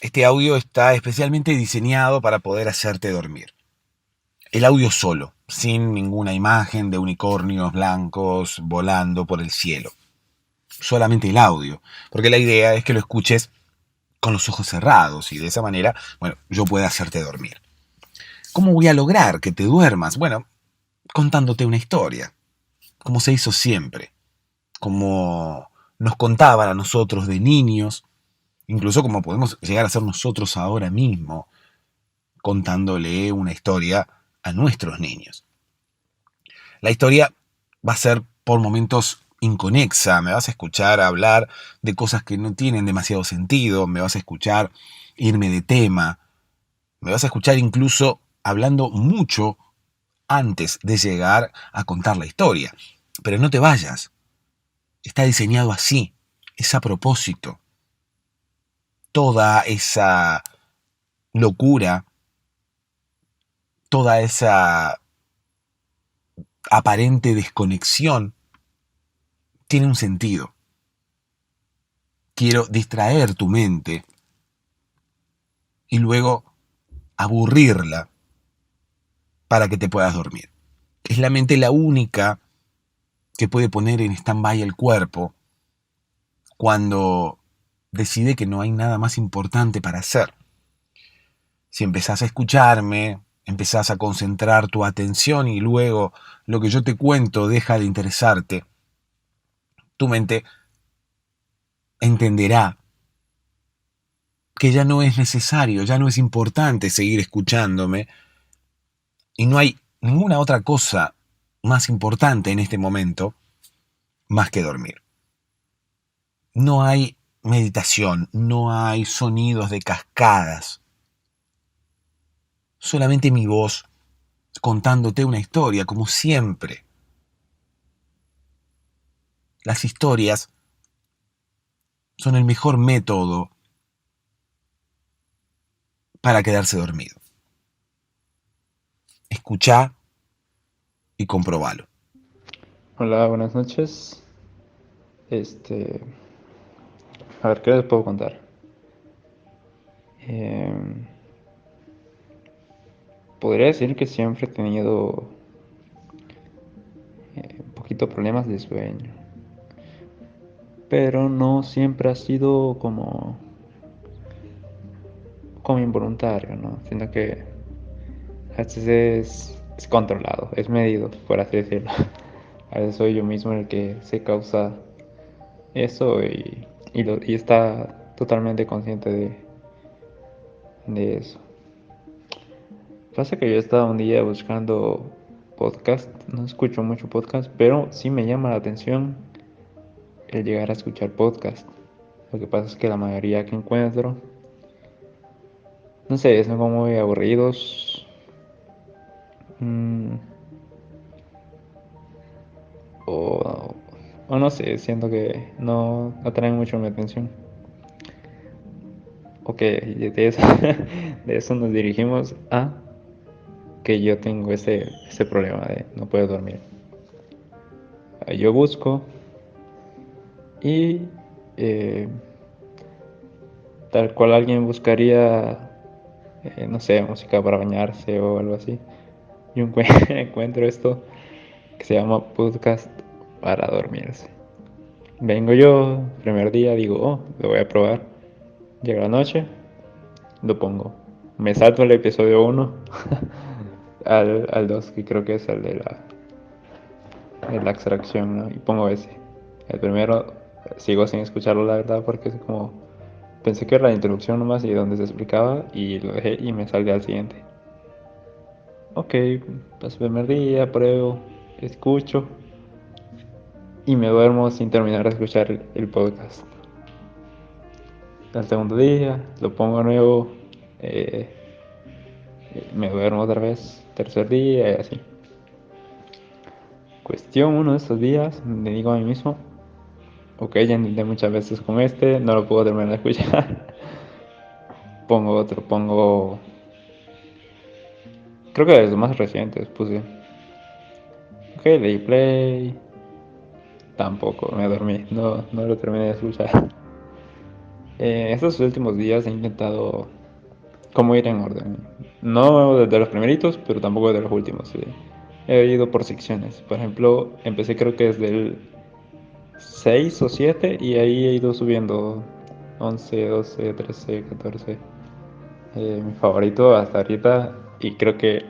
Este audio está especialmente diseñado para poder hacerte dormir. El audio solo, sin ninguna imagen de unicornios blancos volando por el cielo. Solamente el audio, porque la idea es que lo escuches con los ojos cerrados y de esa manera, bueno, yo pueda hacerte dormir. ¿Cómo voy a lograr que te duermas? Bueno, contándote una historia, como se hizo siempre, como nos contaban a nosotros de niños, incluso como podemos llegar a ser nosotros ahora mismo, contándole una historia a nuestros niños. La historia va a ser por momentos inconexa, me vas a escuchar hablar de cosas que no tienen demasiado sentido, me vas a escuchar irme de tema, me vas a escuchar incluso hablando mucho antes de llegar a contar la historia. Pero no te vayas, está diseñado así, es a propósito. Toda esa locura, toda esa aparente desconexión tiene un sentido. Quiero distraer tu mente y luego aburrirla para que te puedas dormir. Es la mente la única que puede poner en stand-by el cuerpo cuando decide que no hay nada más importante para hacer. Si empezás a escucharme, empezás a concentrar tu atención y luego lo que yo te cuento deja de interesarte, tu mente entenderá que ya no es necesario, ya no es importante seguir escuchándome y no hay ninguna otra cosa más importante en este momento más que dormir. No hay meditación, no hay sonidos de cascadas, solamente mi voz contándote una historia como siempre. Las historias son el mejor método para quedarse dormido. Escuchá y comprobalo. Hola, buenas noches. A ver, ¿qué les puedo contar? Em, Podría decir que siempre he tenido un poquito problemas de sueño, pero no siempre ha sido como involuntario, ¿no? Sino que a veces es controlado, es medido, por así decirlo. A veces soy yo mismo el que se causa eso y está totalmente consciente de eso. Pasa que yo estaba un día buscando podcast, no escucho mucho podcast, pero sí me llama la atención el llegar a escuchar podcast. Lo que pasa es que la mayoría que encuentro, no sé, son como muy aburridos. mm, o, o no sé, siento que no atraen mucho mi atención. Ok, de eso, de eso nos dirigimos a que yo tengo ese problema de no puedo dormir. Yo busco y eh, tal cual alguien buscaría, no sé, música para bañarse o algo así. Yo encuentro esto que se llama podcast para dormirse. Vengo yo, primer día, digo, oh, lo voy a probar. Llega la noche, lo pongo. Me salto el episodio 1 al 2, que creo que es el de la extracción, ¿no? Y pongo ese. El primero sigo sin escucharlo, la verdad, porque es como pensé que era la introducción nomás y donde se explicaba y lo dejé y me salga al siguiente. Ok, paso el primer día, pruebo, escucho y me duermo sin terminar de escuchar el podcast. Al segundo día lo pongo de nuevo, eh, me duermo otra vez, tercer día y así. Cuestión uno de estos días, me digo a mí mismo, ok, ya intenté muchas veces con este, no lo puedo terminar de escuchar. Pongo otro, creo que de los más recientes puse. Ok, leí play, tampoco me dormí, no lo terminé de escuchar. Estos últimos días he intentado como ir en orden. No desde los primeritos, pero tampoco de los últimos. Sí. He ido por secciones. Por ejemplo, empecé creo que desde el 6 o 7 y ahí he ido subiendo 11, 12, 13, 14. Mi favorito hasta ahorita y creo que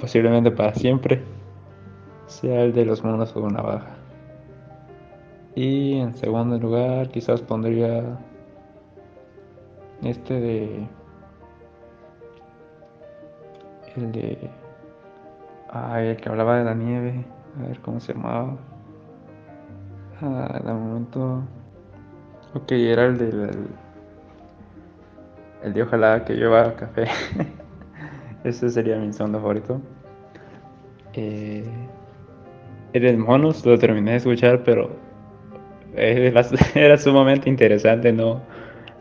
posiblemente para siempre sea el de los monos con navaja. Y en segundo lugar quizás pondría este de... El de... Ay, el que hablaba de la nieve. A ver cómo se llamaba. De momento... Ok, era el de ojalá que lleva café. Ese sería mi segundo favorito. Eh, el del monos lo terminé de escuchar, pero era sumamente interesante. No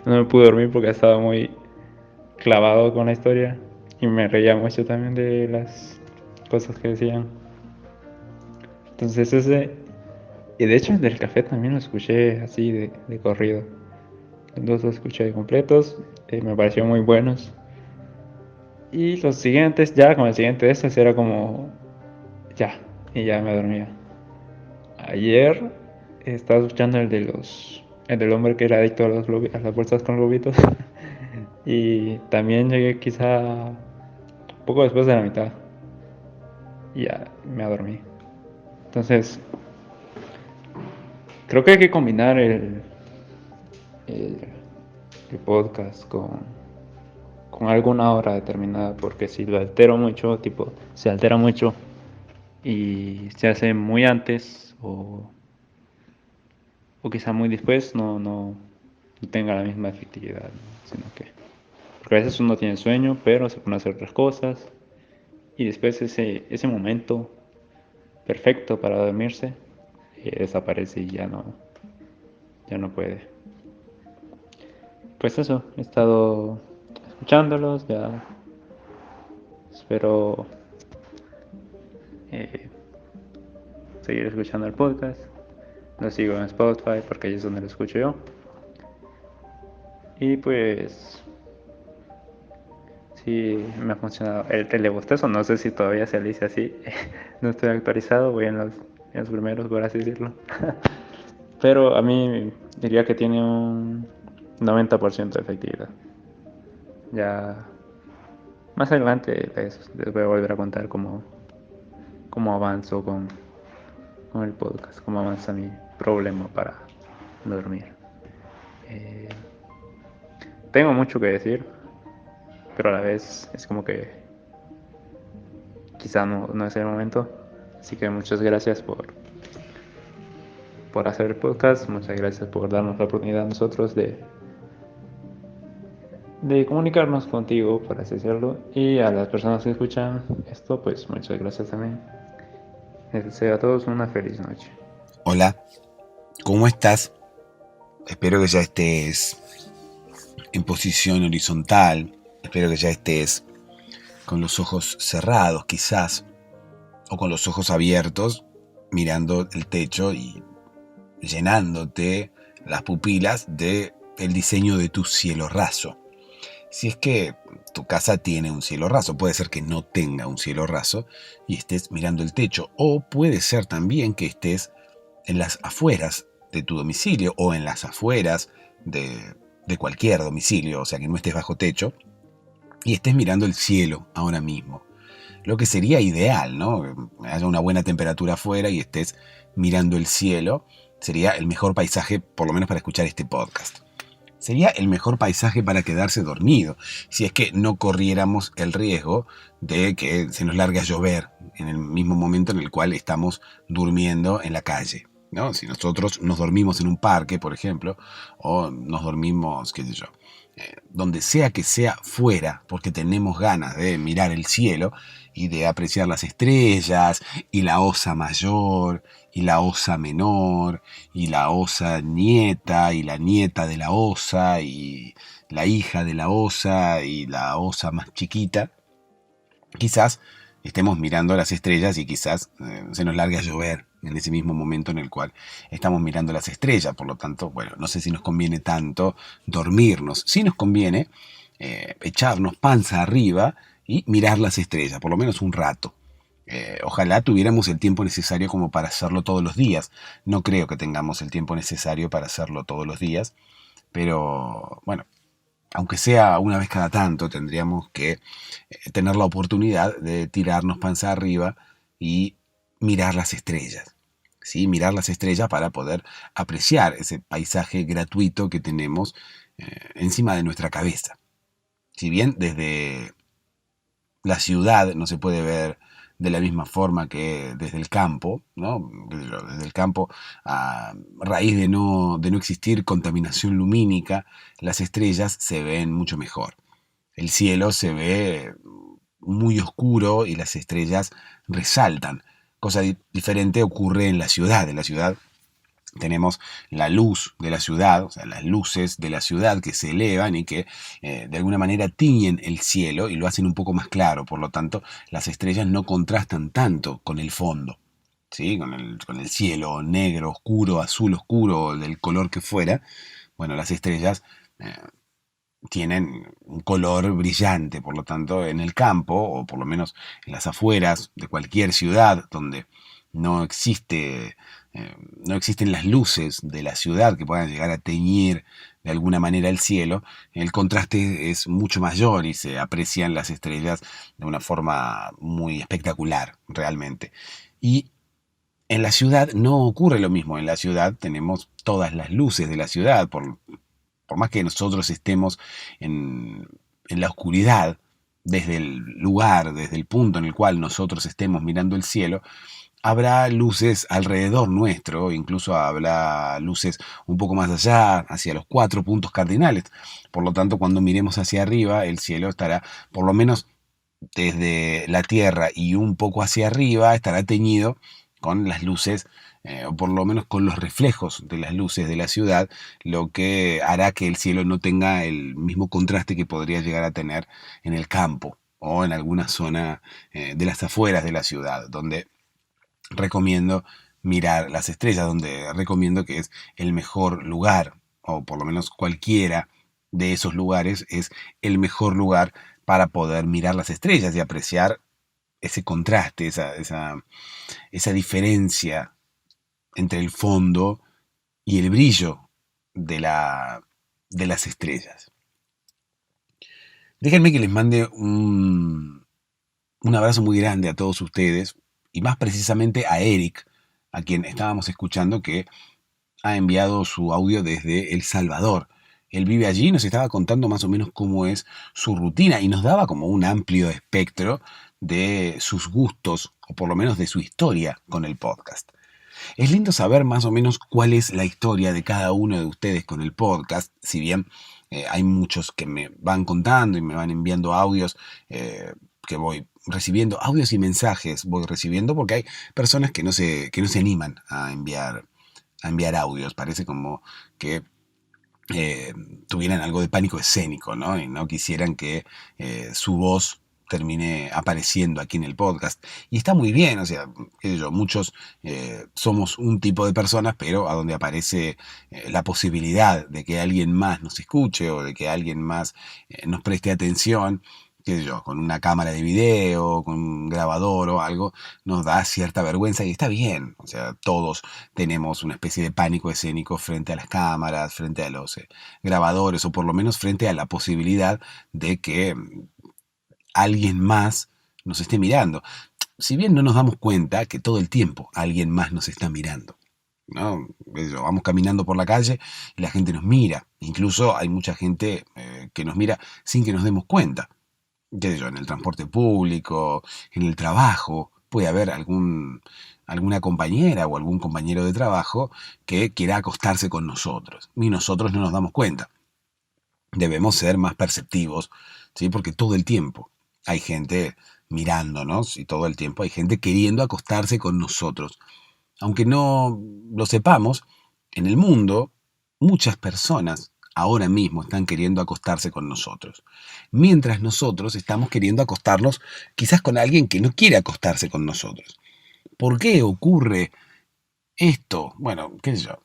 me pude dormir porque estaba muy clavado con la historia. Y me reía mucho también de las cosas que decían. Entonces ese... Y de hecho el del café también lo escuché así de corrido. Los dos escuché completos. Me parecieron muy buenos. Y los siguientes, ya con el siguiente de estos era como... Ya. Y ya me dormía. Ayer estaba escuchando el de los... El del hombre que era adicto a, a las bolsas con globitos. Y también llegué quizá poco después de la mitad. Y ya me dormí. Entonces, creo que hay que combinar el, el podcast con alguna hora determinada, porque si lo altero mucho, tipo, se altera mucho y se hace muy antes o quizá muy después, no tenga la misma efectividad, ¿no? Sino que, porque a veces uno tiene sueño, pero se pone a hacer otras cosas y después ese momento perfecto para dormirse desaparece y ya no puede. Pues eso, he estado escuchándolos, ya espero eh, seguir escuchando el podcast. Lo sigo en Spotify porque ahí es donde lo escucho yo. Y pues sí, me ha funcionado. El telebostezo, no sé si todavía se dice así. No estoy actualizado, voy en los primeros, por así decirlo. Pero a mí diría que tiene un 90% de efectividad. Ya más adelante les voy a volver a contar cómo avanzo con el podcast, cómo avanza mi problema para dormir. Eh, tengo mucho que decir, pero a la vez es como que quizá no es el momento. Así que muchas gracias por hacer el podcast, muchas gracias por darnos la oportunidad a nosotros de comunicarnos contigo, por así decirlo. Y a las personas que escuchan esto, pues muchas gracias también. Les deseo a todos una feliz noche. Hola, ¿cómo estás? Espero que ya estés en posición horizontal. Espero que ya estés con los ojos cerrados, quizás, o con los ojos abiertos, mirando el techo y llenándote las pupilas de el diseño de tu cielo raso. Si es que tu casa tiene un cielo raso, puede ser que no tenga un cielo raso y estés mirando el techo, o puede ser también que estés en las afueras de tu domicilio o en las afueras de cualquier domicilio, o sea que no estés bajo techo y estés mirando el cielo ahora mismo. Lo que sería ideal, ¿no? Haya una buena temperatura afuera y estés mirando el cielo, sería el mejor paisaje, por lo menos para escuchar este podcast. Sería el mejor paisaje para quedarse dormido, si es que no corriéramos el riesgo de que se nos largue a llover en el mismo momento en el cual estamos durmiendo en la calle, ¿no? Si nosotros nos dormimos en un parque, por ejemplo, o nos dormimos, qué sé yo, donde sea que sea fuera, porque tenemos ganas de mirar el cielo y de apreciar las estrellas y la osa mayor y la osa menor y la osa nieta y la nieta de la osa y la hija de la osa y la osa más chiquita, quizás estemos mirando las estrellas y quizás se nos largue a llover. en ese mismo momento en el cual estamos mirando las estrellas. Por lo tanto, bueno, no sé si nos conviene tanto dormirnos. Sí nos conviene echarnos panza arriba y mirar las estrellas, por lo menos un rato. Ojalá tuviéramos el tiempo necesario como para hacerlo todos los días. No creo que tengamos el tiempo necesario para hacerlo todos los días, pero bueno, aunque sea una vez cada tanto, tendríamos que tener la oportunidad de tirarnos panza arriba y mirar las estrellas. ¿Sí? Mirar las estrellas para poder apreciar ese paisaje gratuito que tenemos encima de nuestra cabeza. Si bien desde la ciudad no se puede ver de la misma forma que desde el campo, ¿no? Desde el campo, a raíz de no existir contaminación lumínica, las estrellas se ven mucho mejor. El cielo se ve muy oscuro y las estrellas resaltan. Cosa diferente ocurre en la ciudad. En la ciudad tenemos la luz de la ciudad, o sea, las luces de la ciudad que se elevan y que de alguna manera tiñen el cielo y lo hacen un poco más claro. Por lo tanto, las estrellas no contrastan tanto con el fondo, ¿sí? Con el cielo negro, oscuro, azul oscuro, del color que fuera. Bueno, las estrellas tienen un color brillante. Por lo tanto, en el campo, o por lo menos en las afueras de cualquier ciudad donde no existe, no existen las luces de la ciudad que puedan llegar a teñir de alguna manera el cielo, el contraste es mucho mayor y se aprecian las estrellas de una forma muy espectacular, realmente. Y en la ciudad no ocurre lo mismo. En la ciudad tenemos todas las luces de la ciudad, por más que nosotros estemos en la oscuridad, desde el lugar, desde el punto en el cual nosotros estemos mirando el cielo, habrá luces alrededor nuestro, incluso habrá luces un poco más allá, hacia los 4 puntos cardinales. Por lo tanto, cuando miremos hacia arriba, el cielo estará, por lo menos desde la Tierra y un poco hacia arriba, estará teñido con las luces, o por lo menos con los reflejos de las luces de la ciudad, lo que hará que el cielo no tenga el mismo contraste que podría llegar a tener en el campo o en alguna zona de las afueras de la ciudad, donde recomiendo mirar las estrellas, donde recomiendo que es el mejor lugar, o por lo menos cualquiera de esos lugares es el mejor lugar para poder mirar las estrellas y apreciar ese contraste, esa diferencia entre el fondo y el brillo de las estrellas. Déjenme que les mande un abrazo muy grande a todos ustedes y más precisamente a Eric, a quien estábamos escuchando, que ha enviado su audio desde El Salvador. Él vive allí y nos estaba contando más o menos cómo es su rutina y nos daba como un amplio espectro de sus gustos, o por lo menos de su historia con el podcast. Es lindo saber más o menos cuál es la historia de cada uno de ustedes con el podcast, si bien hay muchos que me van contando y me van enviando audios que voy recibiendo, audios y mensajes voy recibiendo, porque hay personas que no se animan a enviar audios. Parece como que tuvieran algo de pánico escénico, ¿no? Y no quisieran que su voz termine apareciendo aquí en el podcast. Y está muy bien, o sea, qué sé yo, muchos somos un tipo de personas, pero a donde aparece la posibilidad de que alguien más nos escuche o de que alguien más nos preste atención, qué sé yo, con una cámara de video, con un grabador o algo, nos da cierta vergüenza y está bien. O sea, todos tenemos una especie de pánico escénico frente a las cámaras, frente a los grabadores, o por lo menos frente a la posibilidad de que alguien más nos esté mirando. Si bien no nos damos cuenta que todo el tiempo alguien más nos está mirando, ¿no? Vamos caminando por la calle y la gente nos mira. Incluso hay mucha gente que nos mira sin que nos demos cuenta. Qué sé yo, en el transporte público, en el trabajo, puede haber alguna compañera o algún compañero de trabajo que quiera acostarse con nosotros y nosotros no nos damos cuenta. Debemos ser más perceptivos, ¿sí? Porque todo el tiempo hay gente mirándonos y todo el tiempo hay gente queriendo acostarse con nosotros. Aunque no lo sepamos, en el mundo muchas personas ahora mismo están queriendo acostarse con nosotros, mientras nosotros estamos queriendo acostarnos quizás con alguien que no quiere acostarse con nosotros. ¿Por qué ocurre Esto, bueno, qué sé yo,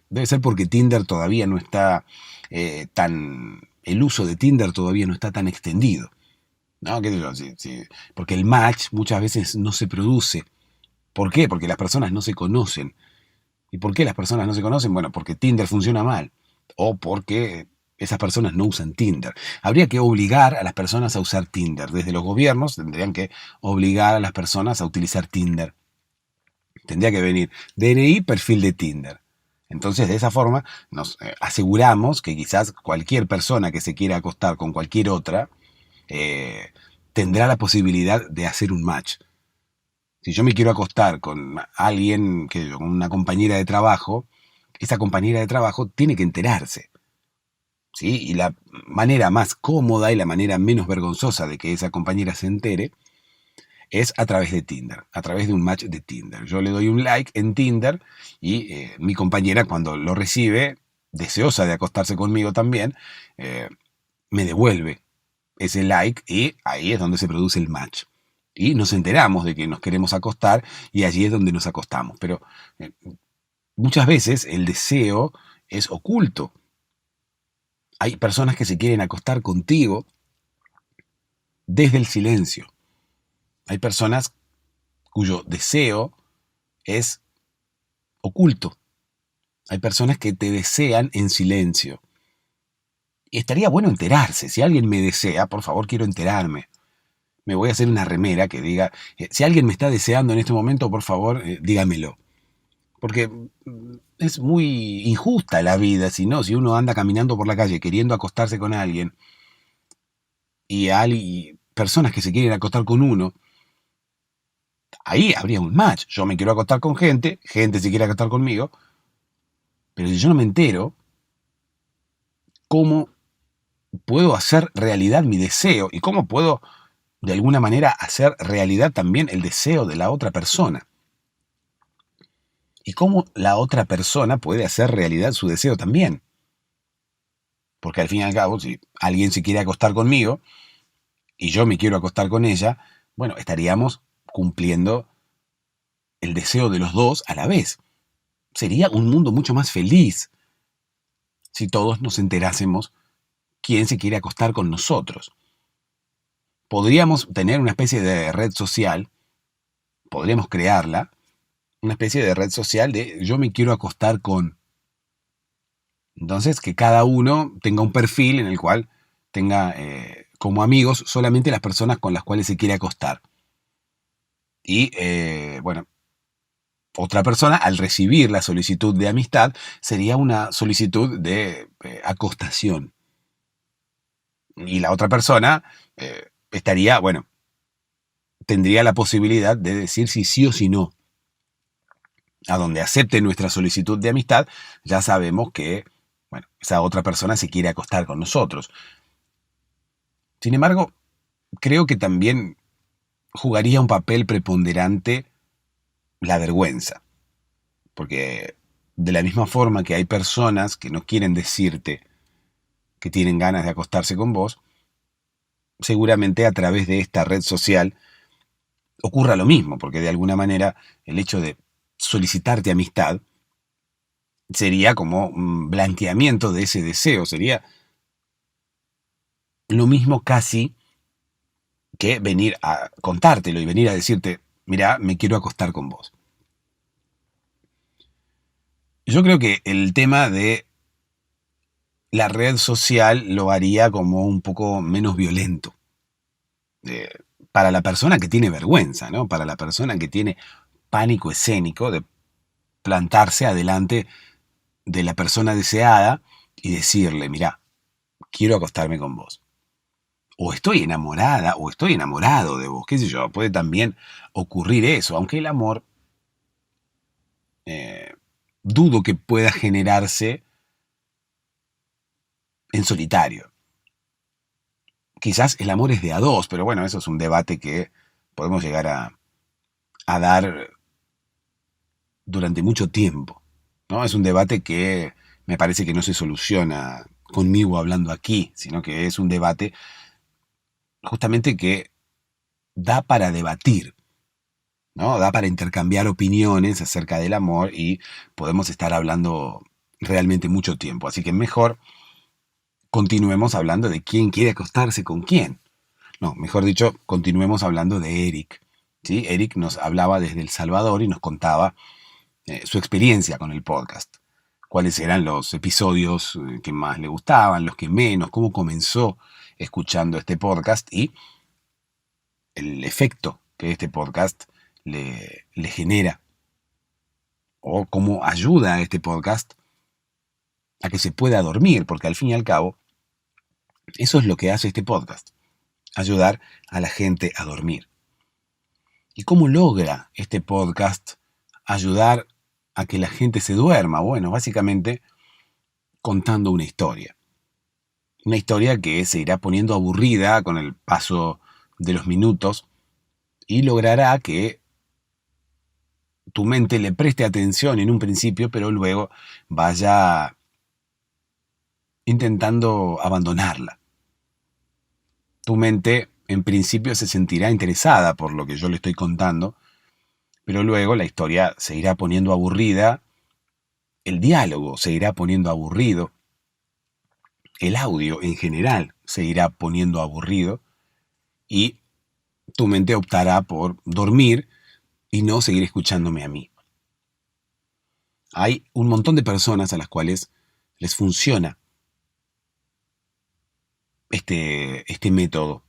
debe ser porque Tinder todavía no está el uso de Tinder todavía no está tan extendido. ¿No? ¿Qué sé yo? Porque el match muchas veces no se produce. ¿Por qué? Porque las personas no se conocen. ¿Y por qué las personas no se conocen? Bueno, porque Tinder funciona mal. O porque esas personas no usan Tinder. Habría que obligar a las personas a usar Tinder. Desde los gobiernos tendrían que obligar a las personas a utilizar Tinder. Tendría que venir DNI, perfil de Tinder. Entonces, de esa forma, nos aseguramos que quizás cualquier persona que se quiera acostar con cualquier otra eh, tendrá la posibilidad de hacer un match. Si yo me quiero acostar con alguien, con una compañera de trabajo, esa compañera de trabajo tiene que enterarse. ¿Sí? Y la manera más cómoda y la manera menos vergonzosa de que esa compañera se entere es a través de Tinder, a través de un match de Tinder. Yo le doy un like en Tinder y mi compañera cuando lo recibe, deseosa de acostarse conmigo también, eh, me devuelve ese like y ahí es donde se produce el match. Y nos enteramos de que nos queremos acostar y allí es donde nos acostamos. Pero eh, muchas veces el deseo es oculto. Hay personas que se quieren acostar contigo desde el silencio. Hay personas cuyo deseo es oculto. Hay personas que te desean en silencio. Y estaría bueno enterarse. Si alguien me desea, por favor, quiero enterarme. Me voy a hacer una remera que diga, si alguien me está deseando en este momento, por favor, dígamelo. Porque es muy injusta la vida, si no, si uno anda caminando por la calle queriendo acostarse con alguien y hay personas que se quieren acostar con uno, ahí habría un match. Yo me quiero acostar con gente, gente se quiere acostar conmigo, pero si yo no me entero, ¿cómo puedo hacer realidad mi deseo? ¿Y cómo puedo, de alguna manera, hacer realidad también el deseo de la otra persona? ¿Y cómo la otra persona puede hacer realidad su deseo también? Porque al fin y al cabo, si alguien se quiere acostar conmigo y yo me quiero acostar con ella, bueno, estaríamos cumpliendo el deseo de los dos a la vez. Sería un mundo mucho más feliz si todos nos enterásemos quién se quiere acostar con nosotros. Podríamos tener una especie de red social, podríamos crearla, una especie de red social de yo me quiero acostar con. Entonces, que cada uno tenga un perfil en el cual tenga como amigos solamente las personas con las cuales se quiere acostar. Y, bueno, otra persona, al recibir la solicitud de amistad, sería una solicitud de acostación. Y la otra persona estaría, bueno, tendría la posibilidad de decir si sí o si no. A donde acepte nuestra solicitud de amistad, ya sabemos que, bueno, esa otra persona se quiere acostar con nosotros. Sin embargo, creo que también jugaría un papel preponderante la vergüenza. Porque de la misma forma que hay personas que no quieren decirte que tienen ganas de acostarse con vos, seguramente a través de esta red social ocurra lo mismo, porque de alguna manera el hecho de solicitarte amistad sería como un blanqueamiento de ese deseo, sería lo mismo casi que venir a contártelo y venir a decirte, mira, me quiero acostar con vos. Yo creo que el tema de la red social lo haría como un poco menos violento. Eh, para la persona que tiene vergüenza, ¿no? Para la persona que tiene pánico escénico de plantarse adelante de la persona deseada y decirle, mira, quiero acostarme con vos. O estoy enamorada, o estoy enamorado de vos, qué sé yo, puede también ocurrir eso, aunque el amor eh, dudo que pueda generarse en solitario. Quizás el amor es de a dos, pero bueno, eso es un debate que podemos llegar a dar durante mucho tiempo, ¿no? Es un debate que me parece que no se soluciona conmigo hablando aquí, sino que es un debate justamente que da para debatir, ¿no? Da para intercambiar opiniones acerca del amor y podemos estar hablando realmente mucho tiempo. Así que mejor continuemos hablando de quién quiere acostarse con quién. No, mejor dicho, continuemos hablando de Eric. ¿Sí? Eric nos hablaba desde El Salvador y nos contaba su experiencia con el podcast. Cuáles eran los episodios que más le gustaban, los que menos, cómo comenzó escuchando este podcast y el efecto que este podcast le genera o cómo ayuda a este podcast a que se pueda dormir, porque al fin y al cabo eso es lo que hace este podcast, ayudar a la gente a dormir. ¿Y cómo logra este podcast ayudar a que la gente se duerma? Bueno, básicamente contando una historia. Una historia que se irá poniendo aburrida con el paso de los minutos y logrará que tu mente le preste atención en un principio, pero luego vaya intentando abandonarla. Tu mente en principio se sentirá interesada por lo que yo le estoy contando, pero luego la historia se irá poniendo aburrida, el diálogo se irá poniendo aburrido, el audio en general se irá poniendo aburrido y tu mente optará por dormir y no seguir escuchándome a mí. Hay un montón de personas a las cuales les funciona este método.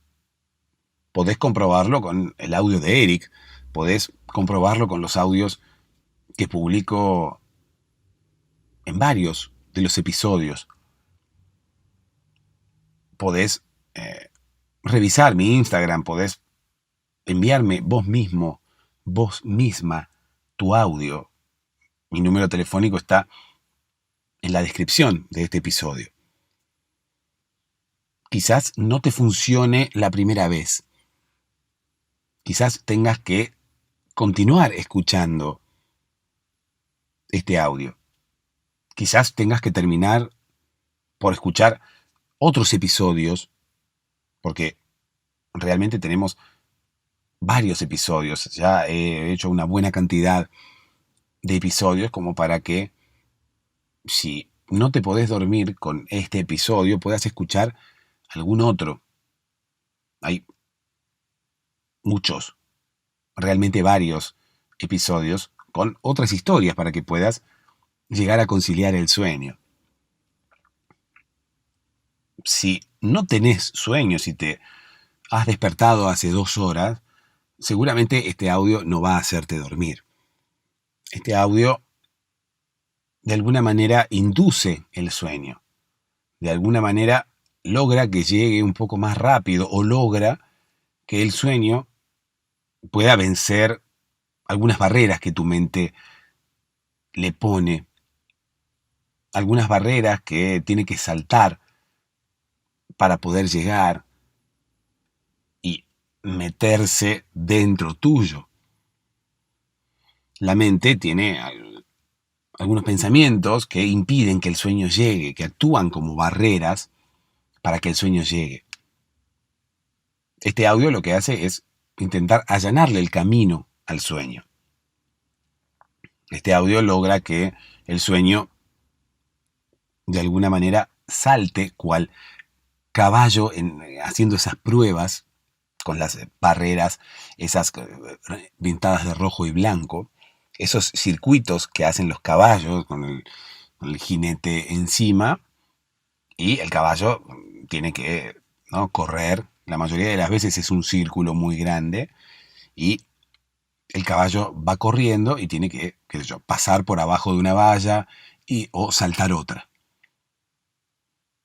Podés comprobarlo con el audio de Eric, podés comprobarlo con los audios que publico en varios de los episodios. Podés revisar mi Instagram, podés enviarme vos mismo, vos misma, tu audio. Mi número telefónico está en la descripción de este episodio. Quizás no te funcione la primera vez. Quizás tengas que continuar escuchando este audio. Quizás tengas que terminar por escuchar otros episodios, porque realmente tenemos varios episodios. Ya he hecho una buena cantidad de episodios como para que, si no te podés dormir con este episodio, puedas escuchar algún otro. Hay muchos, realmente varios episodios con otras historias para que puedas llegar a conciliar el sueño. Si no tenés sueño, si te has despertado hace 2 horas, seguramente este audio no va a hacerte dormir. Este audio de alguna manera induce el sueño. De alguna manera logra que llegue un poco más rápido o logra que el sueño pueda vencer algunas barreras que tu mente le pone, algunas barreras que tiene que saltar para poder llegar y meterse dentro tuyo. La mente tiene algunos pensamientos que impiden que el sueño llegue, que actúan como barreras para que el sueño llegue. Este audio lo que hace es intentar allanarle el camino al sueño. Este audio logra que el sueño de alguna manera salte cual caballo haciendo esas pruebas con las barreras, esas pintadas de rojo y blanco, esos circuitos que hacen los caballos con el jinete encima, y el caballo tiene que, ¿no?, correr. La mayoría de las veces es un círculo muy grande y el caballo va corriendo y tiene que, qué sé yo, pasar por abajo de una valla o saltar otra.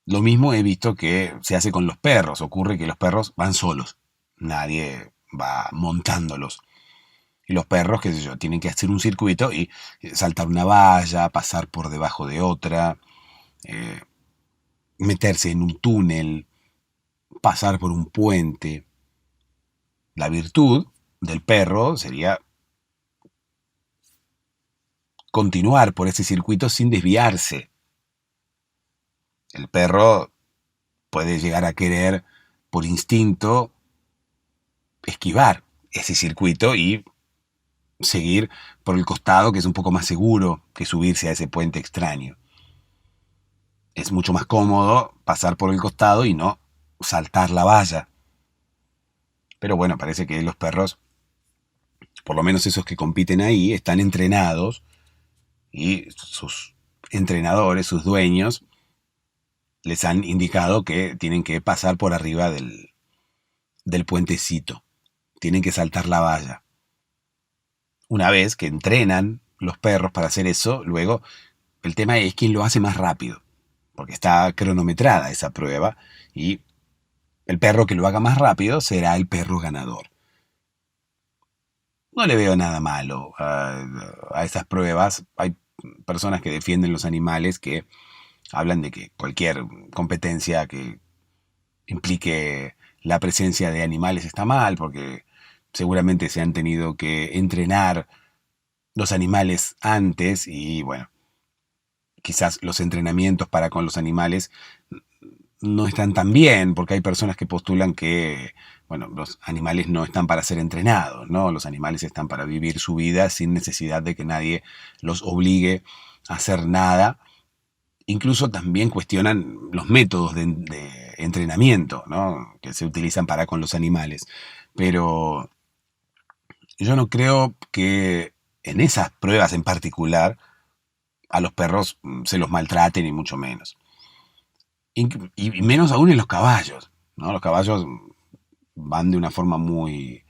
Lo mismo he visto que se hace con los perros. Ocurre que los perros van solos. Nadie va montándolos. Y los perros, qué sé yo, tienen que hacer un circuito y saltar una valla, pasar por debajo de otra, meterse en un túnel, pasar por un puente. La virtud del perro sería continuar por ese circuito sin desviarse. El perro puede llegar a querer, por instinto, esquivar ese circuito y seguir por el costado, que es un poco más seguro que subirse a ese puente extraño. Es mucho más cómodo pasar por el costado y no saltar la valla. Pero bueno, parece que los perros, por lo menos esos que compiten ahí, están entrenados y sus entrenadores, sus dueños, les han indicado que tienen que pasar por arriba del puentecito. Tienen que saltar la valla. Una vez que entrenan los perros para hacer eso, luego el tema es quién lo hace más rápido, porque está cronometrada esa prueba y el perro que lo haga más rápido será el perro ganador. No le veo nada malo a esas pruebas. Hay personas que defienden los animales que hablan de que cualquier competencia que implique la presencia de animales está mal, porque seguramente se han tenido que entrenar los animales antes y bueno, quizás los entrenamientos para con los animales no están tan bien, porque hay personas que postulan que, bueno, los animales no están para ser entrenados, ¿no? Los animales están para vivir su vida sin necesidad de que nadie los obligue a hacer nada. Incluso también cuestionan los métodos de entrenamiento, ¿no?, que se utilizan para con los animales. Pero yo no creo que en esas pruebas en particular a los perros se los maltrate, ni mucho menos. Y menos aún en los caballos, ¿no? Los caballos van de una forma muy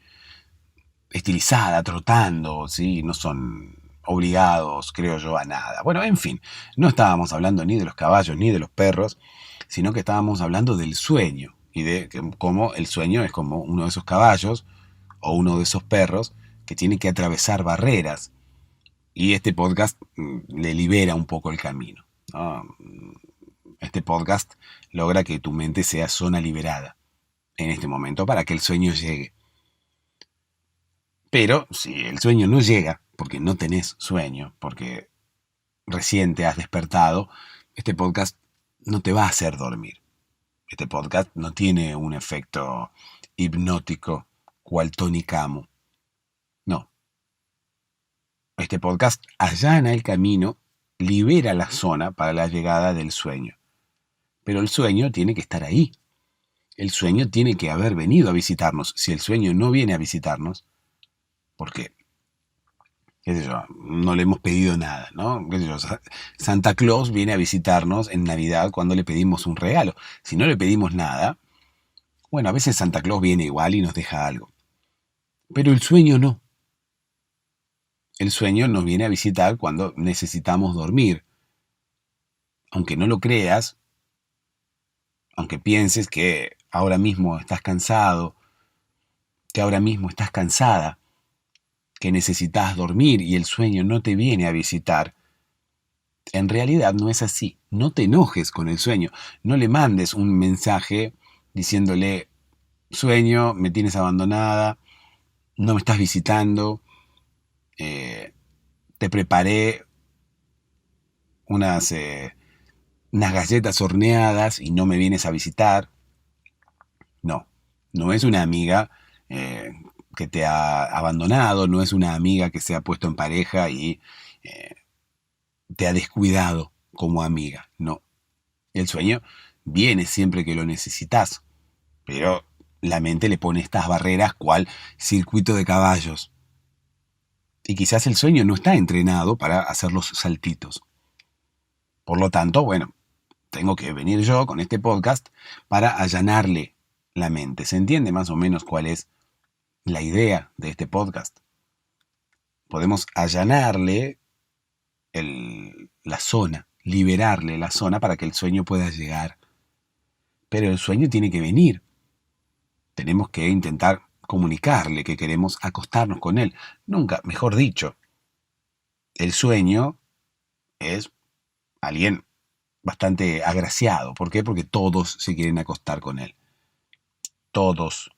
estilizada, trotando, ¿sí? No son obligados, creo yo, a nada. Bueno, en fin, no estábamos hablando ni de los caballos ni de los perros, sino que estábamos hablando del sueño y de cómo el sueño es como uno de esos caballos o uno de esos perros que tiene que atravesar barreras y este podcast le libera un poco el camino, ¿no? Este podcast logra que tu mente sea zona liberada en este momento para que el sueño llegue. Pero si el sueño no llega, porque no tenés sueño, porque recién te has despertado, este podcast no te va a hacer dormir. Este podcast no tiene un efecto hipnótico cual Tony Camo. No. Este podcast allana el camino, libera la zona para la llegada del sueño. Pero el sueño tiene que estar ahí. El sueño tiene que haber venido a visitarnos. Si el sueño no viene a visitarnos, porque, qué sé yo, no le hemos pedido nada, ¿no? Qué sé yo, Santa Claus viene a visitarnos en Navidad cuando le pedimos un regalo. Si no le pedimos nada, bueno, a veces Santa Claus viene igual y nos deja algo. Pero el sueño no. El sueño nos viene a visitar cuando necesitamos dormir. Aunque no lo creas, aunque pienses que ahora mismo estás cansado, que ahora mismo estás cansada, que necesitas dormir y el sueño no te viene a visitar, en realidad no es así. No te enojes con el sueño. No le mandes un mensaje diciéndole, sueño, me tienes abandonada, no me estás visitando, te preparé unas galletas horneadas y no me vienes a visitar. No, no es una amiga que te ha abandonado, no es una amiga que se ha puesto en pareja y eh, te ha descuidado como amiga. No, el sueño viene siempre que lo necesitas, pero la mente le pone estas barreras cual circuito de caballos. Y quizás el sueño no está entrenado para hacer los saltitos. Por lo tanto, bueno, tengo que venir yo con este podcast para allanarle la mente. ¿Se entiende más o menos cuál es la idea de este podcast? Podemos allanarle la zona, liberarle la zona para que el sueño pueda llegar. Pero el sueño tiene que venir. Tenemos que intentar comunicarle que queremos acostarnos con él. Nunca, mejor dicho, el sueño es alguien bastante agraciado. ¿Por qué? Porque todos se quieren acostar con él. Todos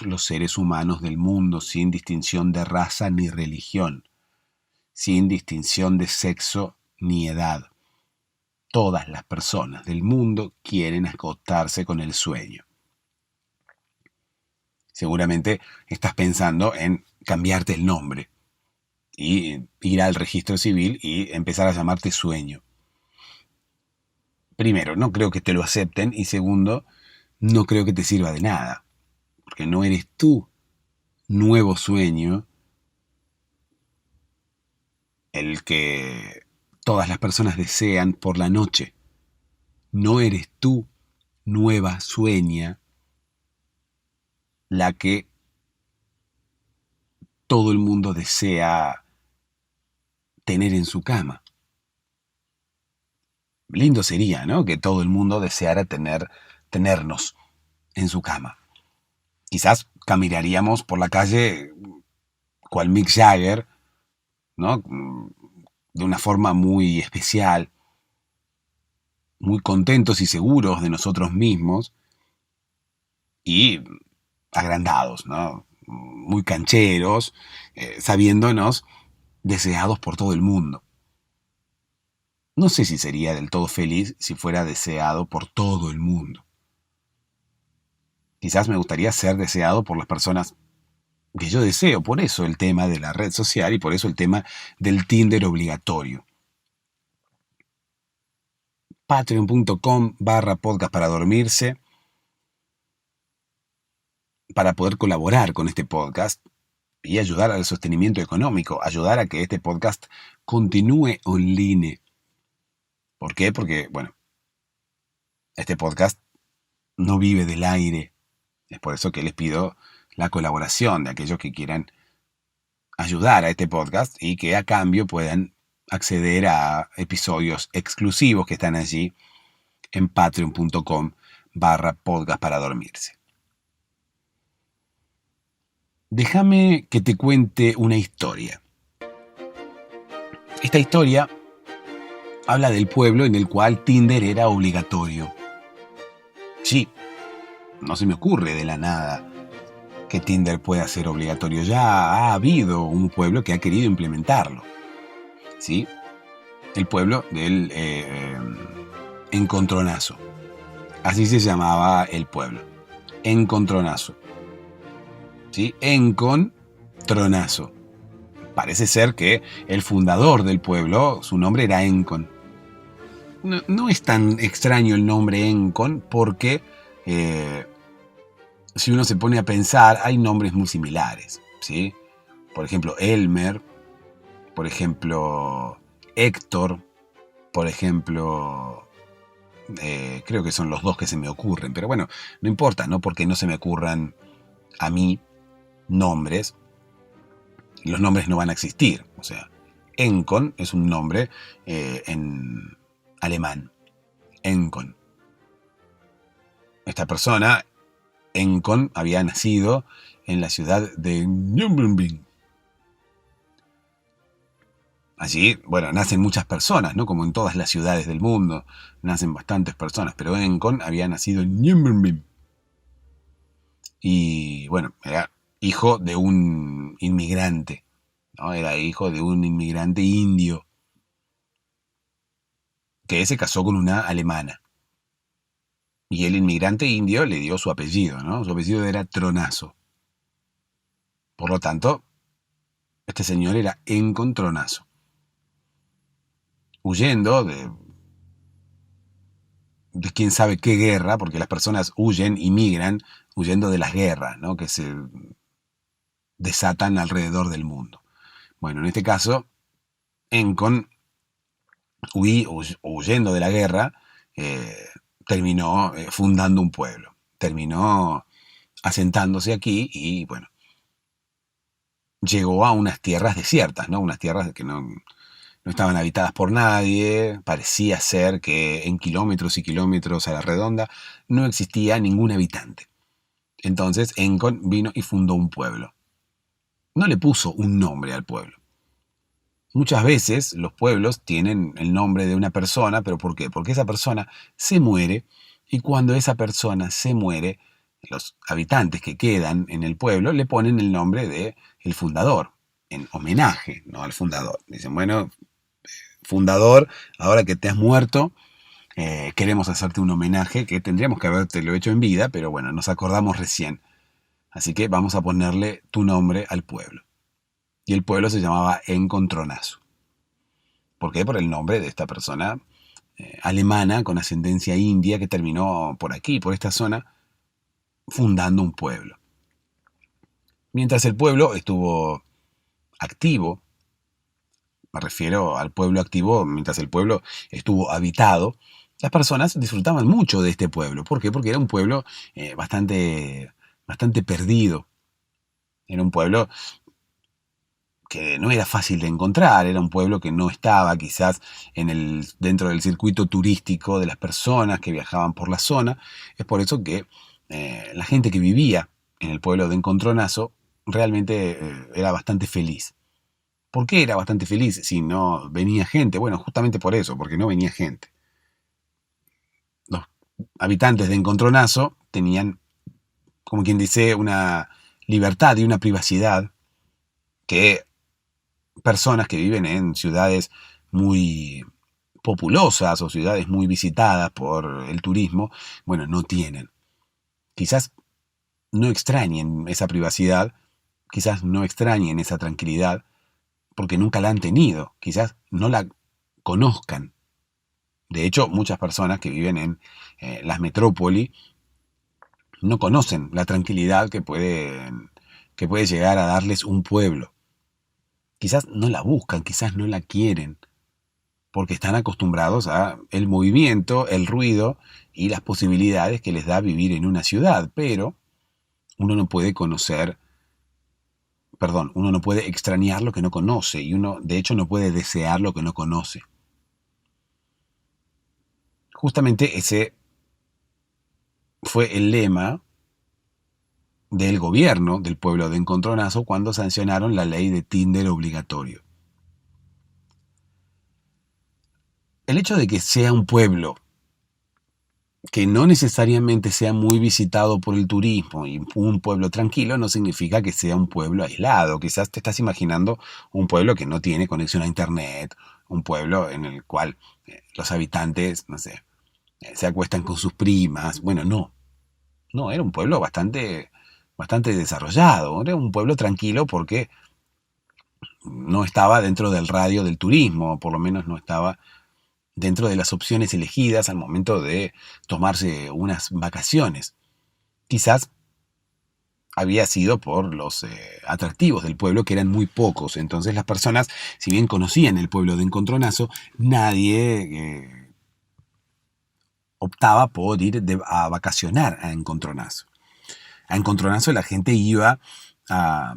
los seres humanos del mundo, sin distinción de raza ni religión, sin distinción de sexo ni edad. Todas las personas del mundo quieren acostarse con el sueño. Seguramente estás pensando en cambiarte el nombre y ir al registro civil y empezar a llamarte Sueño. Primero, no creo que te lo acepten y segundo, no creo que te sirva de nada, porque no eres tú, nuevo Sueño, el que todas las personas desean por la noche. No eres tú, nueva Sueña, la que todo el mundo desea tener en su cama. Lindo sería, ¿no? Que todo el mundo deseara tenernos en su cama. Quizás caminaríamos por la calle cual Mick Jagger, ¿no? De una forma muy especial, muy contentos y seguros de nosotros mismos y agrandados, ¿no? Muy cancheros, sabiéndonos deseados por todo el mundo. No sé si sería del todo feliz si fuera deseado por todo el mundo. Quizás me gustaría ser deseado por las personas que yo deseo, por eso el tema de la red social y por eso el tema del Tinder obligatorio. Patreon.com/podcast para dormirse, para poder colaborar con este podcast y ayudar al sostenimiento económico, ayudar a que este podcast continúe online. ¿Por qué? Porque, bueno, este podcast no vive del aire. Es por eso que les pido la colaboración de aquellos que quieran ayudar a este podcast y que a cambio puedan acceder a episodios exclusivos que están allí en patreon.com/podcast para dormirse. Déjame que te cuente una historia. Esta historia habla del pueblo en el cual Tinder era obligatorio. Sí, no se me ocurre de la nada que Tinder pueda ser obligatorio. Ya ha habido un pueblo que ha querido implementarlo. ¿Sí? El pueblo del Encontronazo. Así se llamaba el pueblo. Encontronazo. ¿Sí? Encontronazo. Parece ser que el fundador del pueblo, su nombre era Encon. No es tan extraño el nombre Encon porque si uno se pone a pensar, hay nombres muy similares, ¿sí? Por ejemplo, Elmer, por ejemplo, Héctor, por ejemplo, creo que son los dos que se me ocurren, pero bueno, no importa, no porque no se me ocurran a mí nombres, los nombres no van a existir. O sea, Encon es un nombre en alemán, Encon. Esta persona, Encon, había nacido en la ciudad de Nürnberg. Allí, bueno, nacen muchas personas, ¿no? Como en todas las ciudades del mundo, nacen bastantes personas, pero Encon había nacido en Nürnberg. Y bueno, era hijo de un inmigrante, ¿no? Era hijo de un inmigrante indio que se casó con una alemana. Y el inmigrante indio le dio su apellido, ¿no? Su apellido era Tronazo. Por lo tanto, este señor era Encon Tronazo. Huyendo de quién sabe qué guerra, porque las personas huyen y migran huyendo de las guerras, ¿no? Que se desatan alrededor del mundo. Bueno, en este caso, Encon, huyendo de la guerra, terminó fundando un pueblo, terminó asentándose aquí y, bueno, llegó a unas tierras desiertas, ¿no? Unas tierras que no estaban habitadas por nadie, parecía ser que en kilómetros y kilómetros a la redonda no existía ningún habitante. Entonces Encon vino y fundó un pueblo. No le puso un nombre al pueblo. Muchas veces los pueblos tienen el nombre de una persona, pero ¿por qué? Porque esa persona se muere y cuando esa persona se muere, los habitantes que quedan en el pueblo le ponen el nombre de el fundador, en homenaje, ¿no? Al fundador. Dicen, bueno, fundador, ahora que te has muerto, queremos hacerte un homenaje que tendríamos que habértelo hecho en vida, pero bueno, nos acordamos recién. Así que vamos a ponerle tu nombre al pueblo. y el pueblo se llamaba Encontronazo. ¿Por qué? Por el nombre de esta persona alemana con ascendencia india que terminó por aquí, por esta zona, fundando un pueblo. Mientras el pueblo estuvo activo, me refiero al pueblo activo, mientras el pueblo estuvo habitado, las personas disfrutaban mucho de este pueblo. ¿Por qué? Porque era un pueblo bastante perdido. Era un pueblo que no era fácil de encontrar, era un pueblo que no estaba quizás dentro del circuito turístico de las personas que viajaban por la zona. Es por eso que la gente que vivía en el pueblo de Encontronazo realmente era bastante feliz. ¿Por qué era bastante feliz si no venía gente? Bueno, justamente por eso, porque no venía gente. Los habitantes de Encontronazo tenían, como quien dice, una libertad y una privacidad que personas que viven en ciudades muy populosas o ciudades muy visitadas por el turismo, bueno, no tienen. Quizás no extrañen esa privacidad, quizás no extrañen esa tranquilidad, porque nunca la han tenido, quizás no la conozcan. De hecho, muchas personas que viven en las metrópolis no conocen la tranquilidad que puede llegar a darles un pueblo. Quizás no la buscan, quizás no la quieren, porque están acostumbrados a el movimiento, el ruido y las posibilidades que les da vivir en una ciudad, pero uno no puede uno no puede extrañar lo que no conoce y uno de hecho no puede desear lo que no conoce. Justamente ese fue el lema del gobierno del pueblo de Encontronazo cuando sancionaron la ley de Tinder obligatorio. El hecho de que sea un pueblo que no necesariamente sea muy visitado por el turismo y un pueblo tranquilo no significa que sea un pueblo aislado. Quizás te estás imaginando un pueblo que no tiene conexión a internet, un pueblo en el cual los habitantes, no sé, se acuestan con sus primas. Bueno, no, era un pueblo bastante desarrollado, era un pueblo tranquilo porque no estaba dentro del radio del turismo, por lo menos no estaba dentro de las opciones elegidas al momento de tomarse unas vacaciones. Quizás había sido por los atractivos del pueblo, que eran muy pocos. Entonces las personas, si bien conocían el pueblo de Encontronazo, nadie optaba por ir a vacacionar a Encontronazo. A Encontronazo la gente iba a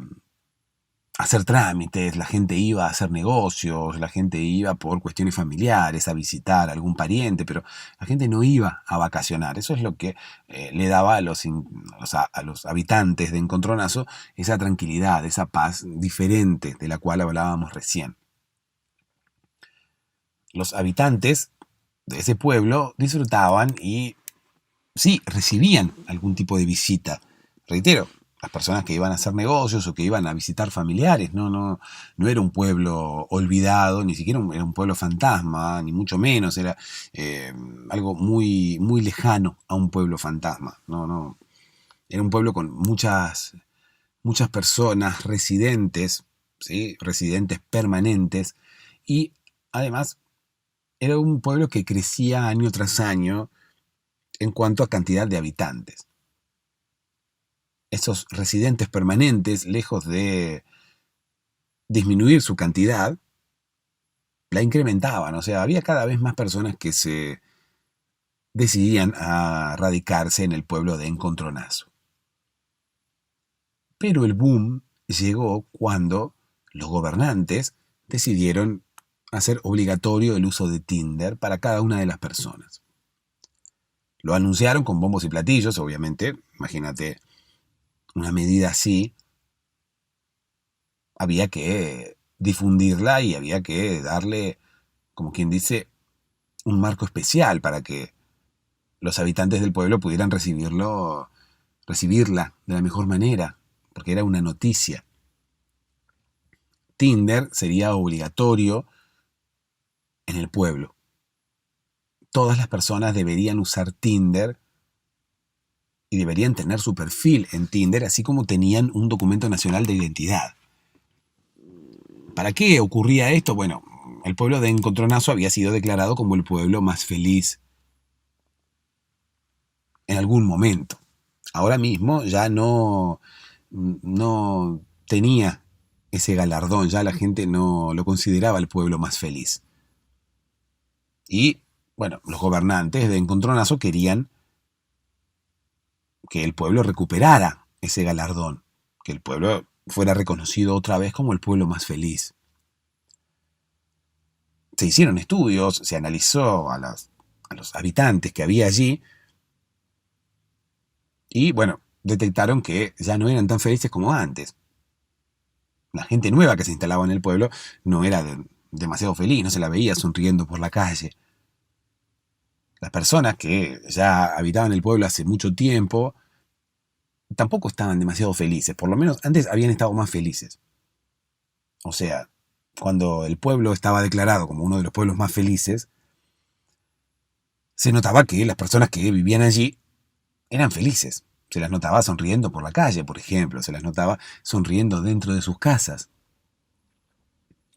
hacer trámites, la gente iba a hacer negocios, la gente iba por cuestiones familiares, a visitar a algún pariente, pero la gente no iba a vacacionar. Eso es lo que le daba a los habitantes de Encontronazo esa tranquilidad, esa paz diferente de la cual hablábamos recién. Los habitantes de ese pueblo disfrutaban y sí, recibían algún tipo de visita. Reitero, las personas que iban a hacer negocios o que iban a visitar familiares, no era un pueblo olvidado, ni siquiera era un pueblo fantasma, ni mucho menos, era algo muy, muy lejano a un pueblo fantasma. No, era un pueblo con muchas personas residentes, ¿sí? Residentes permanentes, y además era un pueblo que crecía año tras año en cuanto a cantidad de habitantes. Esos residentes permanentes, lejos de disminuir su cantidad, la incrementaban. O sea, había cada vez más personas que se decidían a radicarse en el pueblo de Encontronazo. Pero el boom llegó cuando los gobernantes decidieron hacer obligatorio el uso de Tinder para cada una de las personas. Lo anunciaron con bombos y platillos, obviamente. Imagínate una medida así, había que difundirla y había que darle, como quien dice, un marco especial para que los habitantes del pueblo pudieran recibirla de la mejor manera, porque era una noticia. Tinder sería obligatorio en el pueblo. Todas las personas deberían usar Tinder y deberían tener su perfil en Tinder, así como tenían un documento nacional de identidad. ¿Para qué ocurría esto? Bueno, el pueblo de Encontronazo había sido declarado como el pueblo más feliz en algún momento. Ahora mismo ya no tenía ese galardón, ya la gente no lo consideraba el pueblo más feliz. Y, bueno, los gobernantes de Encontronazo querían que el pueblo recuperara ese galardón, que el pueblo fuera reconocido otra vez como el pueblo más feliz. Se hicieron estudios, se analizó a los habitantes que había allí y, bueno, detectaron que ya no eran tan felices como antes. La gente nueva que se instalaba en el pueblo no era demasiado feliz, no se la veía sonriendo por la calle. Las personas que ya habitaban el pueblo hace mucho tiempo tampoco estaban demasiado felices, por lo menos antes habían estado más felices. O sea, cuando el pueblo estaba declarado como uno de los pueblos más felices, se notaba que las personas que vivían allí eran felices. Se las notaba sonriendo por la calle, por ejemplo, se las notaba sonriendo dentro de sus casas.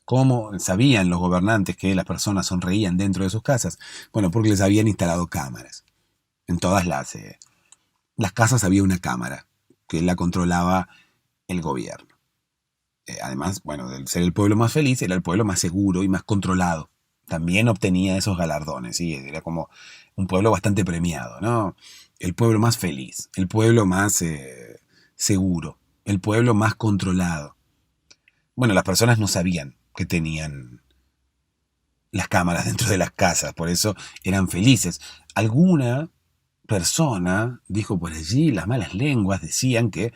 ¿Cómo sabían los gobernantes que las personas sonreían dentro de sus casas? Bueno, porque les habían instalado cámaras. En todas las casas había una cámara que la controlaba el gobierno. Además, bueno, de ser el pueblo más feliz, era el pueblo más seguro y más controlado. También obtenía esos galardones, ¿sí? Era como un pueblo bastante premiado, ¿no? El pueblo más feliz, el pueblo más seguro, el pueblo más controlado. Bueno, las personas no sabían que tenían las cámaras dentro de las casas, por eso eran felices. Alguna persona dijo por allí, las malas lenguas decían que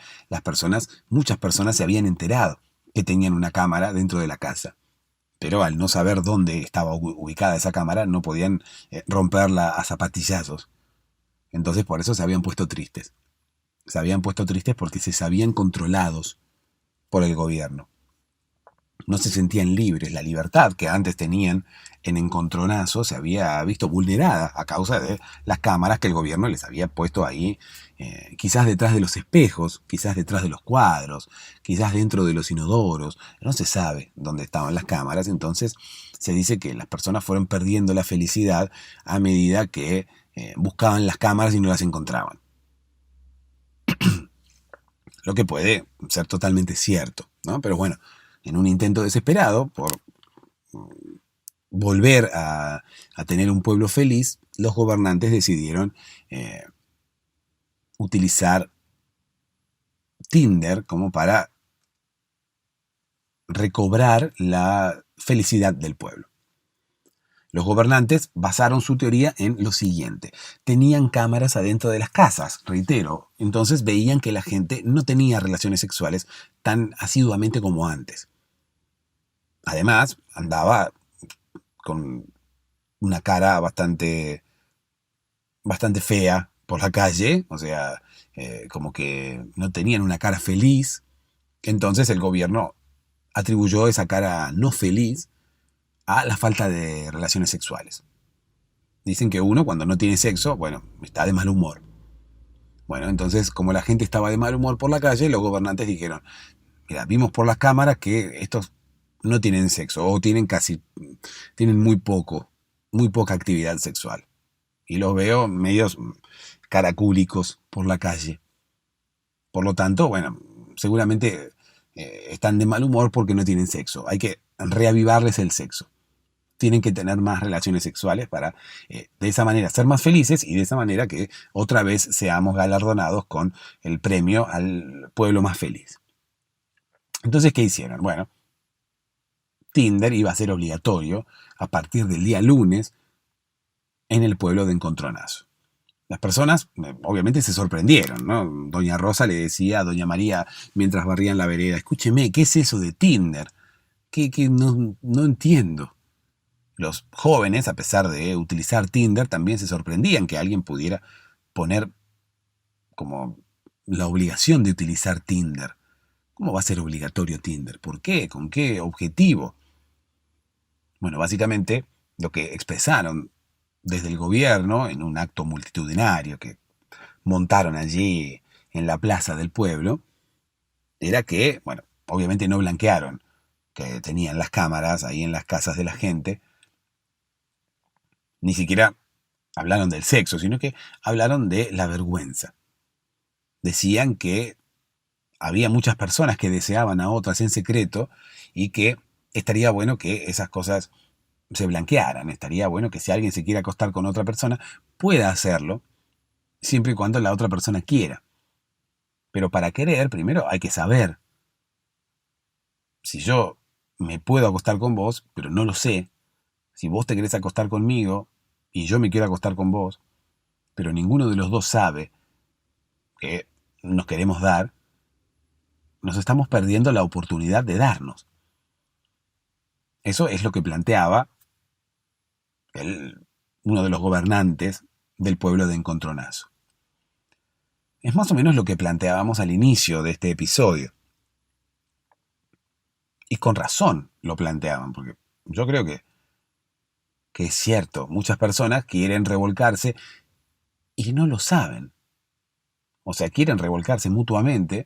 muchas personas se habían enterado que tenían una cámara dentro de la casa. Pero al no saber dónde estaba ubicada esa cámara, no podían romperla a zapatillazos. Entonces por eso se habían puesto tristes. Se habían puesto tristes porque se sabían controlados por el gobierno. No se sentían libres. La libertad que antes tenían en Encontronazo se había visto vulnerada a causa de las cámaras que el gobierno les había puesto ahí, quizás detrás de los espejos, quizás detrás de los cuadros, quizás dentro de los inodoros. No se sabe dónde estaban las cámaras, entonces se dice que las personas fueron perdiendo la felicidad a medida que buscaban las cámaras y no las encontraban. Lo que puede ser totalmente cierto, ¿no? Pero bueno, en un intento desesperado por volver a tener un pueblo feliz, los gobernantes decidieron utilizar Tinder como para recobrar la felicidad del pueblo. Los gobernantes basaron su teoría en lo siguiente. Tenían cámaras adentro de las casas, reitero. Entonces veían que la gente no tenía relaciones sexuales tan asiduamente como antes. Además, andaba con una cara bastante fea por la calle, o sea, como que no tenían una cara feliz. Entonces el gobierno atribuyó esa cara no feliz a la falta de relaciones sexuales. Dicen que uno cuando no tiene sexo, bueno, está de mal humor. Bueno, entonces como la gente estaba de mal humor por la calle, los gobernantes dijeron, mira, vimos por las cámaras que estos no tienen sexo o tienen muy poca actividad sexual. Y los veo medios caracúlicos por la calle. Por lo tanto, bueno, seguramente están de mal humor porque no tienen sexo. Hay que reavivarles el sexo. Tienen que tener más relaciones sexuales para de esa manera ser más felices y de esa manera que otra vez seamos galardonados con el premio al pueblo más feliz. Entonces, ¿qué hicieron? Bueno, Tinder iba a ser obligatorio a partir del día lunes en el pueblo de Encontronazo. Las personas obviamente se sorprendieron, ¿no? Doña Rosa le decía a Doña María mientras barrían la vereda, escúcheme, ¿qué es eso de Tinder? ¿Qué no entiendo? Los jóvenes, a pesar de utilizar Tinder, también se sorprendían que alguien pudiera poner como la obligación de utilizar Tinder. ¿Cómo va a ser obligatorio Tinder? ¿Por qué? ¿Con qué objetivo? Bueno, básicamente lo que expresaron desde el gobierno en un acto multitudinario que montaron allí en la plaza del pueblo, era que, bueno, obviamente no blanquearon que tenían las cámaras ahí en las casas de la gente, ni siquiera hablaron del sexo, sino que hablaron de la vergüenza. Decían que había muchas personas que deseaban a otras en secreto y que estaría bueno que esas cosas se blanquearan. Estaría bueno que si alguien se quiere acostar con otra persona, pueda hacerlo, siempre y cuando la otra persona quiera. Pero para querer, primero hay que saber. Si yo me puedo acostar con vos, pero no lo sé, si vos te querés acostar conmigo y yo me quiero acostar con vos, pero ninguno de los dos sabe que nos queremos dar, nos estamos perdiendo la oportunidad de darnos. Eso es lo que planteaba uno de los gobernantes del pueblo de Encontronazo. Es más o menos lo que planteábamos al inicio de este episodio. Y con razón lo planteaban, porque yo creo que es cierto, muchas personas quieren revolcarse y no lo saben. O sea, quieren revolcarse mutuamente.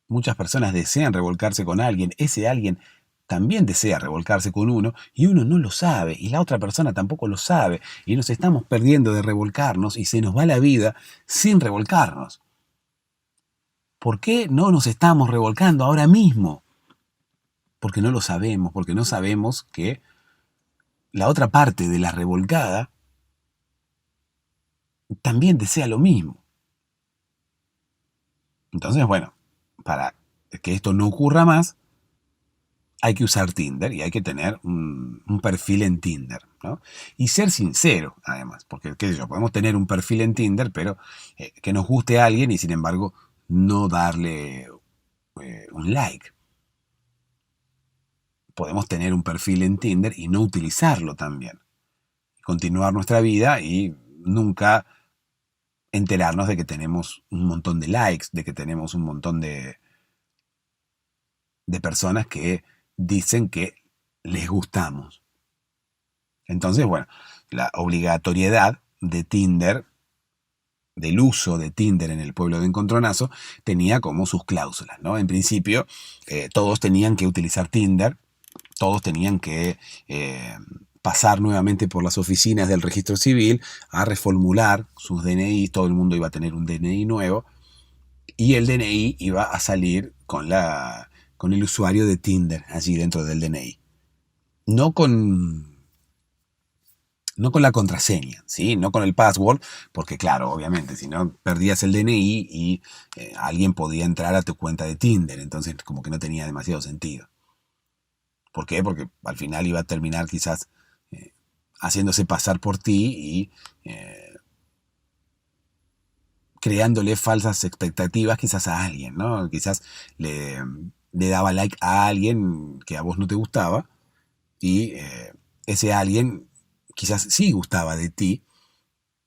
Muchas personas desean revolcarse con alguien. Ese alguien también desea revolcarse con uno y uno no lo sabe y la otra persona tampoco lo sabe y nos estamos perdiendo de revolcarnos y se nos va la vida sin revolcarnos. ¿Por qué no nos estamos revolcando ahora mismo? Porque no lo sabemos, porque no sabemos que la otra parte de la revolcada también desea lo mismo. Entonces, bueno, para que esto no ocurra más, hay que usar Tinder y hay que tener un perfil en Tinder, ¿no? Y ser sincero, además, porque, qué sé yo, podemos tener un perfil en Tinder, pero que nos guste a alguien y, sin embargo, no darle un like. Podemos tener un perfil en Tinder y no utilizarlo también. Continuar nuestra vida y nunca enterarnos de que tenemos un montón de likes, de que tenemos un montón de personas que dicen que les gustamos. Entonces, bueno, la obligatoriedad de Tinder, del uso de Tinder en el pueblo de Encontronazo, tenía como sus cláusulas, ¿no? En principio, todos tenían que utilizar Tinder, todos tenían que pasar nuevamente por las oficinas del registro civil a reformular sus DNI, todo el mundo iba a tener un DNI nuevo, y el DNI iba a salir con el usuario de Tinder allí dentro del DNI. No con la contraseña, ¿sí? No con el password, porque claro, obviamente, si no perdías el DNI y alguien podía entrar a tu cuenta de Tinder, entonces como que no tenía demasiado sentido. ¿Por qué? Porque al final iba a terminar quizás haciéndose pasar por ti y creándole falsas expectativas quizás a alguien, ¿no? Quizás le daba like a alguien que a vos no te gustaba y ese alguien quizás sí gustaba de ti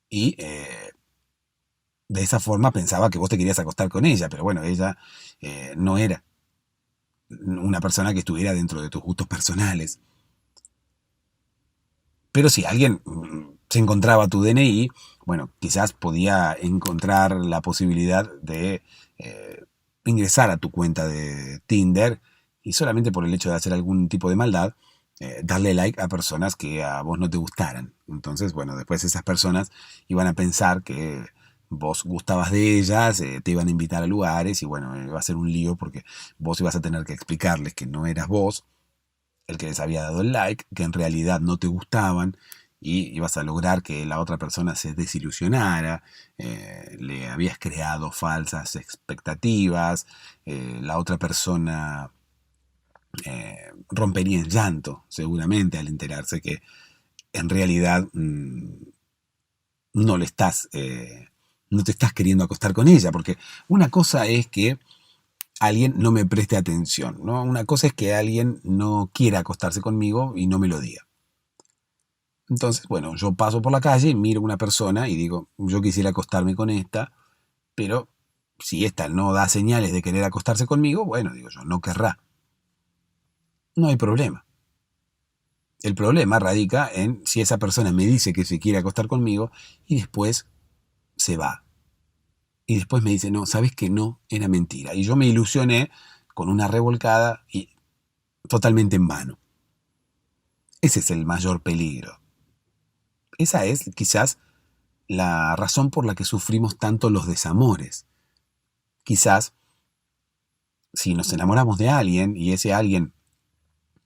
y de esa forma pensaba que vos te querías acostar con ella, pero bueno, ella no era una persona que estuviera dentro de tus gustos personales. Pero si alguien se encontraba tu DNI, bueno, quizás podía encontrar la posibilidad de ingresar a tu cuenta de Tinder y solamente por el hecho de hacer algún tipo de maldad, darle like a personas que a vos no te gustaran. Entonces, bueno, después esas personas iban a pensar que vos gustabas de ellas, te iban a invitar a lugares y bueno, iba a ser un lío porque vos ibas a tener que explicarles que no eras vos el que les había dado el like, que en realidad no te gustaban y ibas a lograr que la otra persona se desilusionara, le habías creado falsas expectativas, la otra persona rompería en llanto seguramente al enterarse que en realidad no le estás, no te estás queriendo acostar con ella, porque una cosa es que alguien no me preste atención, ¿no? Una cosa es que alguien no quiera acostarse conmigo y no me lo diga. Entonces, bueno, yo paso por la calle, miro a una persona y digo, yo quisiera acostarme con esta, pero si esta no da señales de querer acostarse conmigo, bueno, digo yo, no querrá. No hay problema. El problema radica en si esa persona me dice que se quiere acostar conmigo y después se va. Y después me dice, no, sabes que no, era mentira. Y yo me ilusioné con una revolcada y totalmente en vano. Ese es el mayor peligro. Esa es quizás la razón por la que sufrimos tanto los desamores. Quizás si nos enamoramos de alguien y ese alguien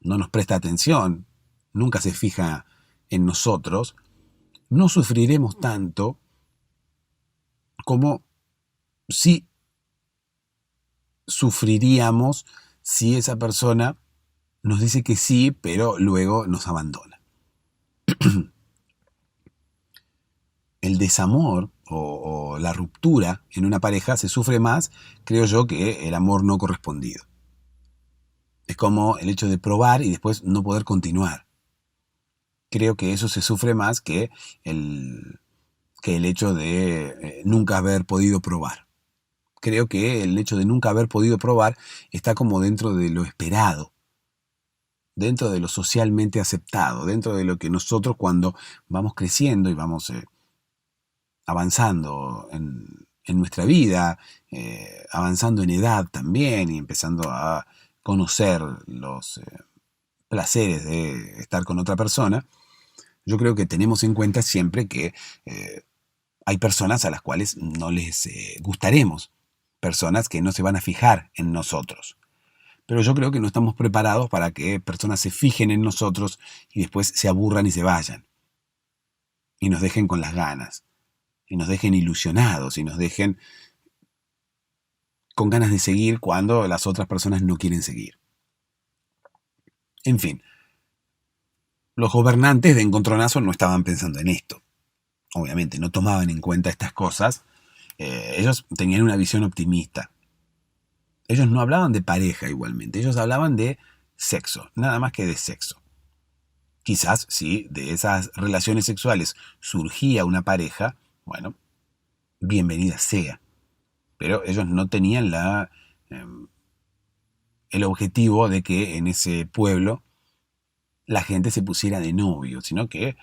no nos presta atención, nunca se fija en nosotros, no sufriremos tanto como si sufriríamos si esa persona nos dice que sí, pero luego nos abandona. El desamor o la ruptura en una pareja se sufre más, creo yo, que el amor no correspondido. Es como el hecho de probar y después no poder continuar. Creo que eso se sufre más que el hecho de nunca haber podido probar. Creo que el hecho de nunca haber podido probar está como dentro de lo esperado, dentro de lo socialmente aceptado, dentro de lo que nosotros cuando vamos creciendo y vamos avanzando en nuestra vida, avanzando en edad también y empezando a conocer los placeres de estar con otra persona, yo creo que tenemos en cuenta siempre que hay personas a las cuales no les gustaremos, personas que no se van a fijar en nosotros. Pero yo creo que no estamos preparados para que personas se fijen en nosotros y después se aburran y se vayan. Y nos dejen con las ganas. Y nos dejen ilusionados. Y nos dejen con ganas de seguir cuando las otras personas no quieren seguir. En fin, los gobernantes de Encontronazo no estaban pensando en esto. Obviamente, no tomaban en cuenta estas cosas. Ellos tenían una visión optimista. Ellos no hablaban de pareja igualmente, ellos hablaban de sexo, nada más que de sexo. Quizás si de esas relaciones sexuales surgía una pareja, bueno, bienvenida sea. Pero ellos no tenían el objetivo de que en ese pueblo la gente se pusiera de novio, sino que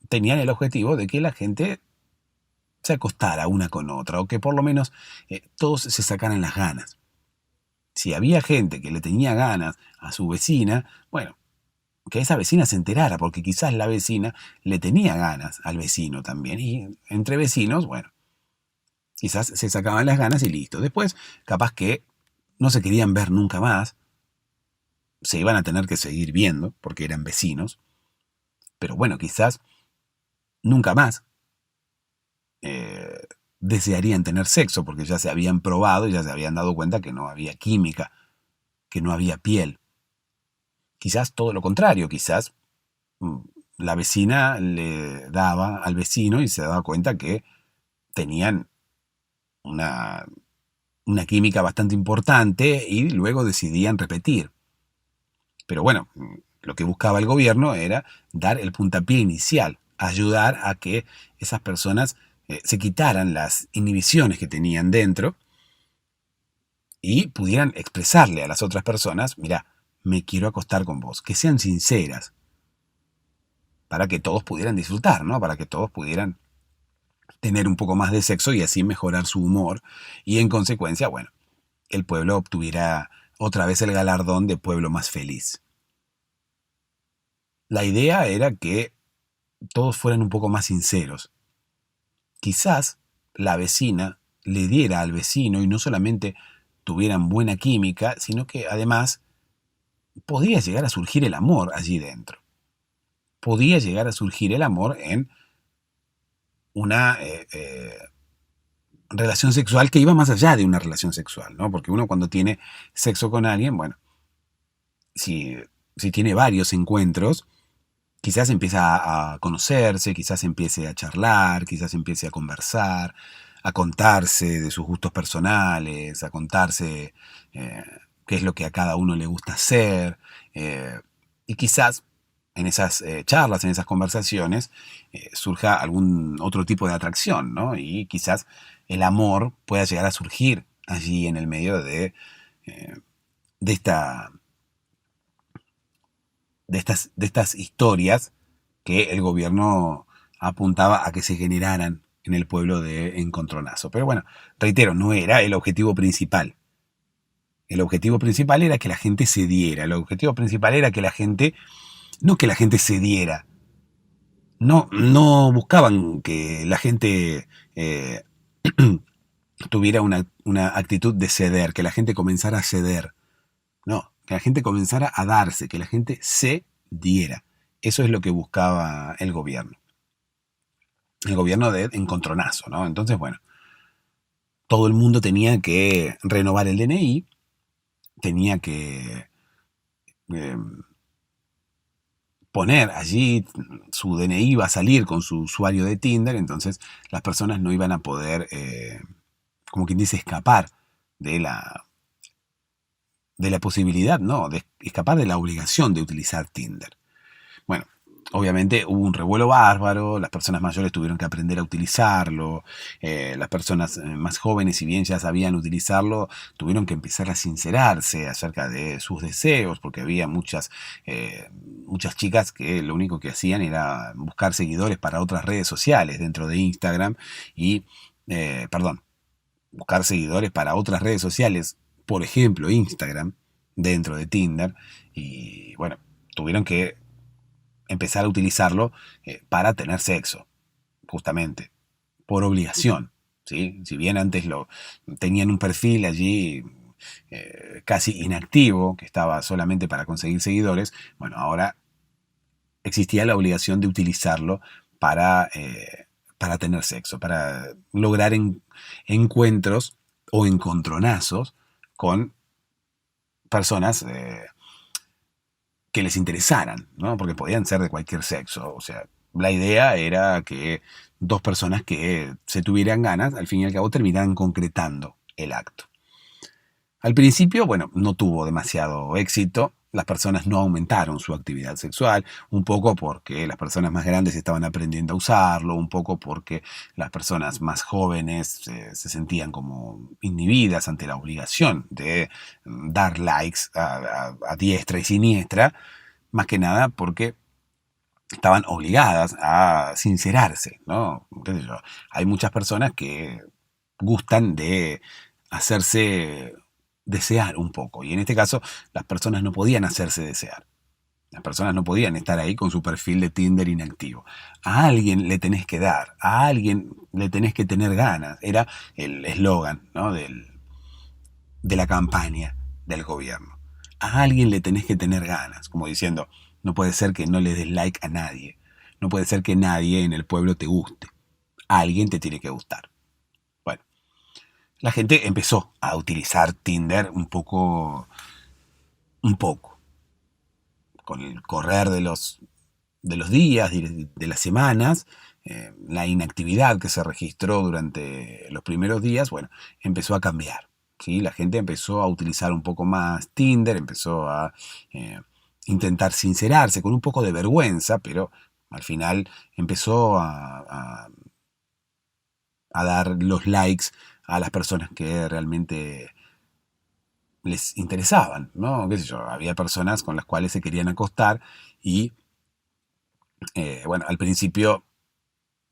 tenían el objetivo de que la gente se acostara una con otra, o que por lo menos todos se sacaran las ganas. Si había gente que le tenía ganas a su vecina, bueno, que esa vecina se enterara, porque quizás la vecina le tenía ganas al vecino también. Y entre vecinos, bueno, quizás se sacaban las ganas y listo. Después, capaz que no se querían ver nunca más, se iban a tener que seguir viendo, porque eran vecinos, pero bueno, quizás nunca más desearían tener sexo, porque ya se habían probado y ya se habían dado cuenta que no había química, que no había piel. Quizás todo lo contrario, quizás la vecina le daba al vecino y se daba cuenta que tenían una química bastante importante y luego decidían repetir. Pero bueno, lo que buscaba el gobierno era dar el puntapié inicial, ayudar a que esas personas se quitaran las inhibiciones que tenían dentro y pudieran expresarle a las otras personas, mira, me quiero acostar con vos, que sean sinceras, para que todos pudieran disfrutar, ¿no? Para que todos pudieran tener un poco más de sexo y así mejorar su humor y en consecuencia, bueno, el pueblo obtuviera otra vez el galardón de pueblo más feliz. La idea era que todos fueran un poco más sinceros. Quizás la vecina le diera al vecino y no solamente tuvieran buena química, sino que además podía llegar a surgir el amor allí dentro. Podía llegar a surgir el amor en una relación sexual que iba más allá de una relación sexual, ¿no? Porque uno cuando tiene sexo con alguien, bueno, si tiene varios encuentros, quizás empieza a conocerse, quizás empiece a charlar, quizás empiece a conversar, a contarse de sus gustos personales, a contarse qué es lo que a cada uno le gusta hacer. Y quizás en esas charlas, en esas conversaciones, surja algún otro tipo de atracción, ¿no? Y quizás el amor pueda llegar a surgir allí en el medio de esta de estas historias que el gobierno apuntaba a que se generaran en el pueblo de Encontronazo. Pero bueno, reitero, no era el objetivo principal. El objetivo principal era que la gente cediera. El objetivo principal era que la gente, no que la gente cediera, no buscaban que la gente tuviera una actitud de ceder, que la gente comenzara a ceder. No, que la gente comenzara a darse, que la gente se diera. Eso es lo que buscaba el gobierno. El gobierno de encontronazo, ¿no? Entonces, bueno, todo el mundo tenía que renovar el DNI, tenía que eh, poner allí su DNI, iba a salir con su usuario de Tinder, entonces las personas no iban a poder, como quien dice, escapar de la posibilidad, no, de escapar de la obligación de utilizar Tinder. Bueno, obviamente hubo un revuelo bárbaro, las personas mayores tuvieron que aprender a utilizarlo, las personas más jóvenes, si bien ya sabían utilizarlo, tuvieron que empezar a sincerarse acerca de sus deseos, porque había muchas chicas que lo único que hacían era buscar seguidores para otras redes sociales dentro de Instagram y, perdón, buscar seguidores para otras redes sociales, por ejemplo Instagram, dentro de Tinder, y bueno, tuvieron que empezar a utilizarlo para tener sexo, justamente, por obligación. ¿Sí? Si bien antes tenían un perfil allí casi inactivo, que estaba solamente para conseguir seguidores, bueno, ahora existía la obligación de utilizarlo para tener sexo, para lograr encuentros o encontronazos con personas que les interesaran, ¿no? Porque podían ser de cualquier sexo. O sea, la idea era que dos personas que se tuvieran ganas, al fin y al cabo, terminaran concretando el acto. Al principio, bueno, no tuvo demasiado éxito. Las personas no aumentaron su actividad sexual, un poco porque las personas más grandes estaban aprendiendo a usarlo, un poco porque las personas más jóvenes se sentían como inhibidas ante la obligación de dar likes a diestra y siniestra, más que nada porque estaban obligadas a sincerarse, ¿no? ¿Qué sé yo? Hay muchas personas que gustan de hacerse desear un poco, y en este caso las personas no podían hacerse desear. Las personas no podían estar ahí con su perfil de Tinder inactivo. A alguien le tenés que dar, a alguien le tenés que tener ganas. Era el eslogan, ¿no? De la campaña del gobierno. A alguien le tenés que tener ganas, como diciendo, no puede ser que no le des like a nadie. No puede ser que nadie en el pueblo te guste. A alguien te tiene que gustar. Bueno, la gente empezó a utilizar Tinder un poco, con el correr de los días, de las semanas, la inactividad que se registró durante los primeros días, bueno, empezó a cambiar. ¿Sí? La gente empezó a utilizar un poco más Tinder, empezó a intentar sincerarse con un poco de vergüenza, pero al final empezó a dar los likes a las personas que realmente les interesaban, ¿no? ¿Qué sé yo? Había personas con las cuales se querían acostar y, bueno, al principio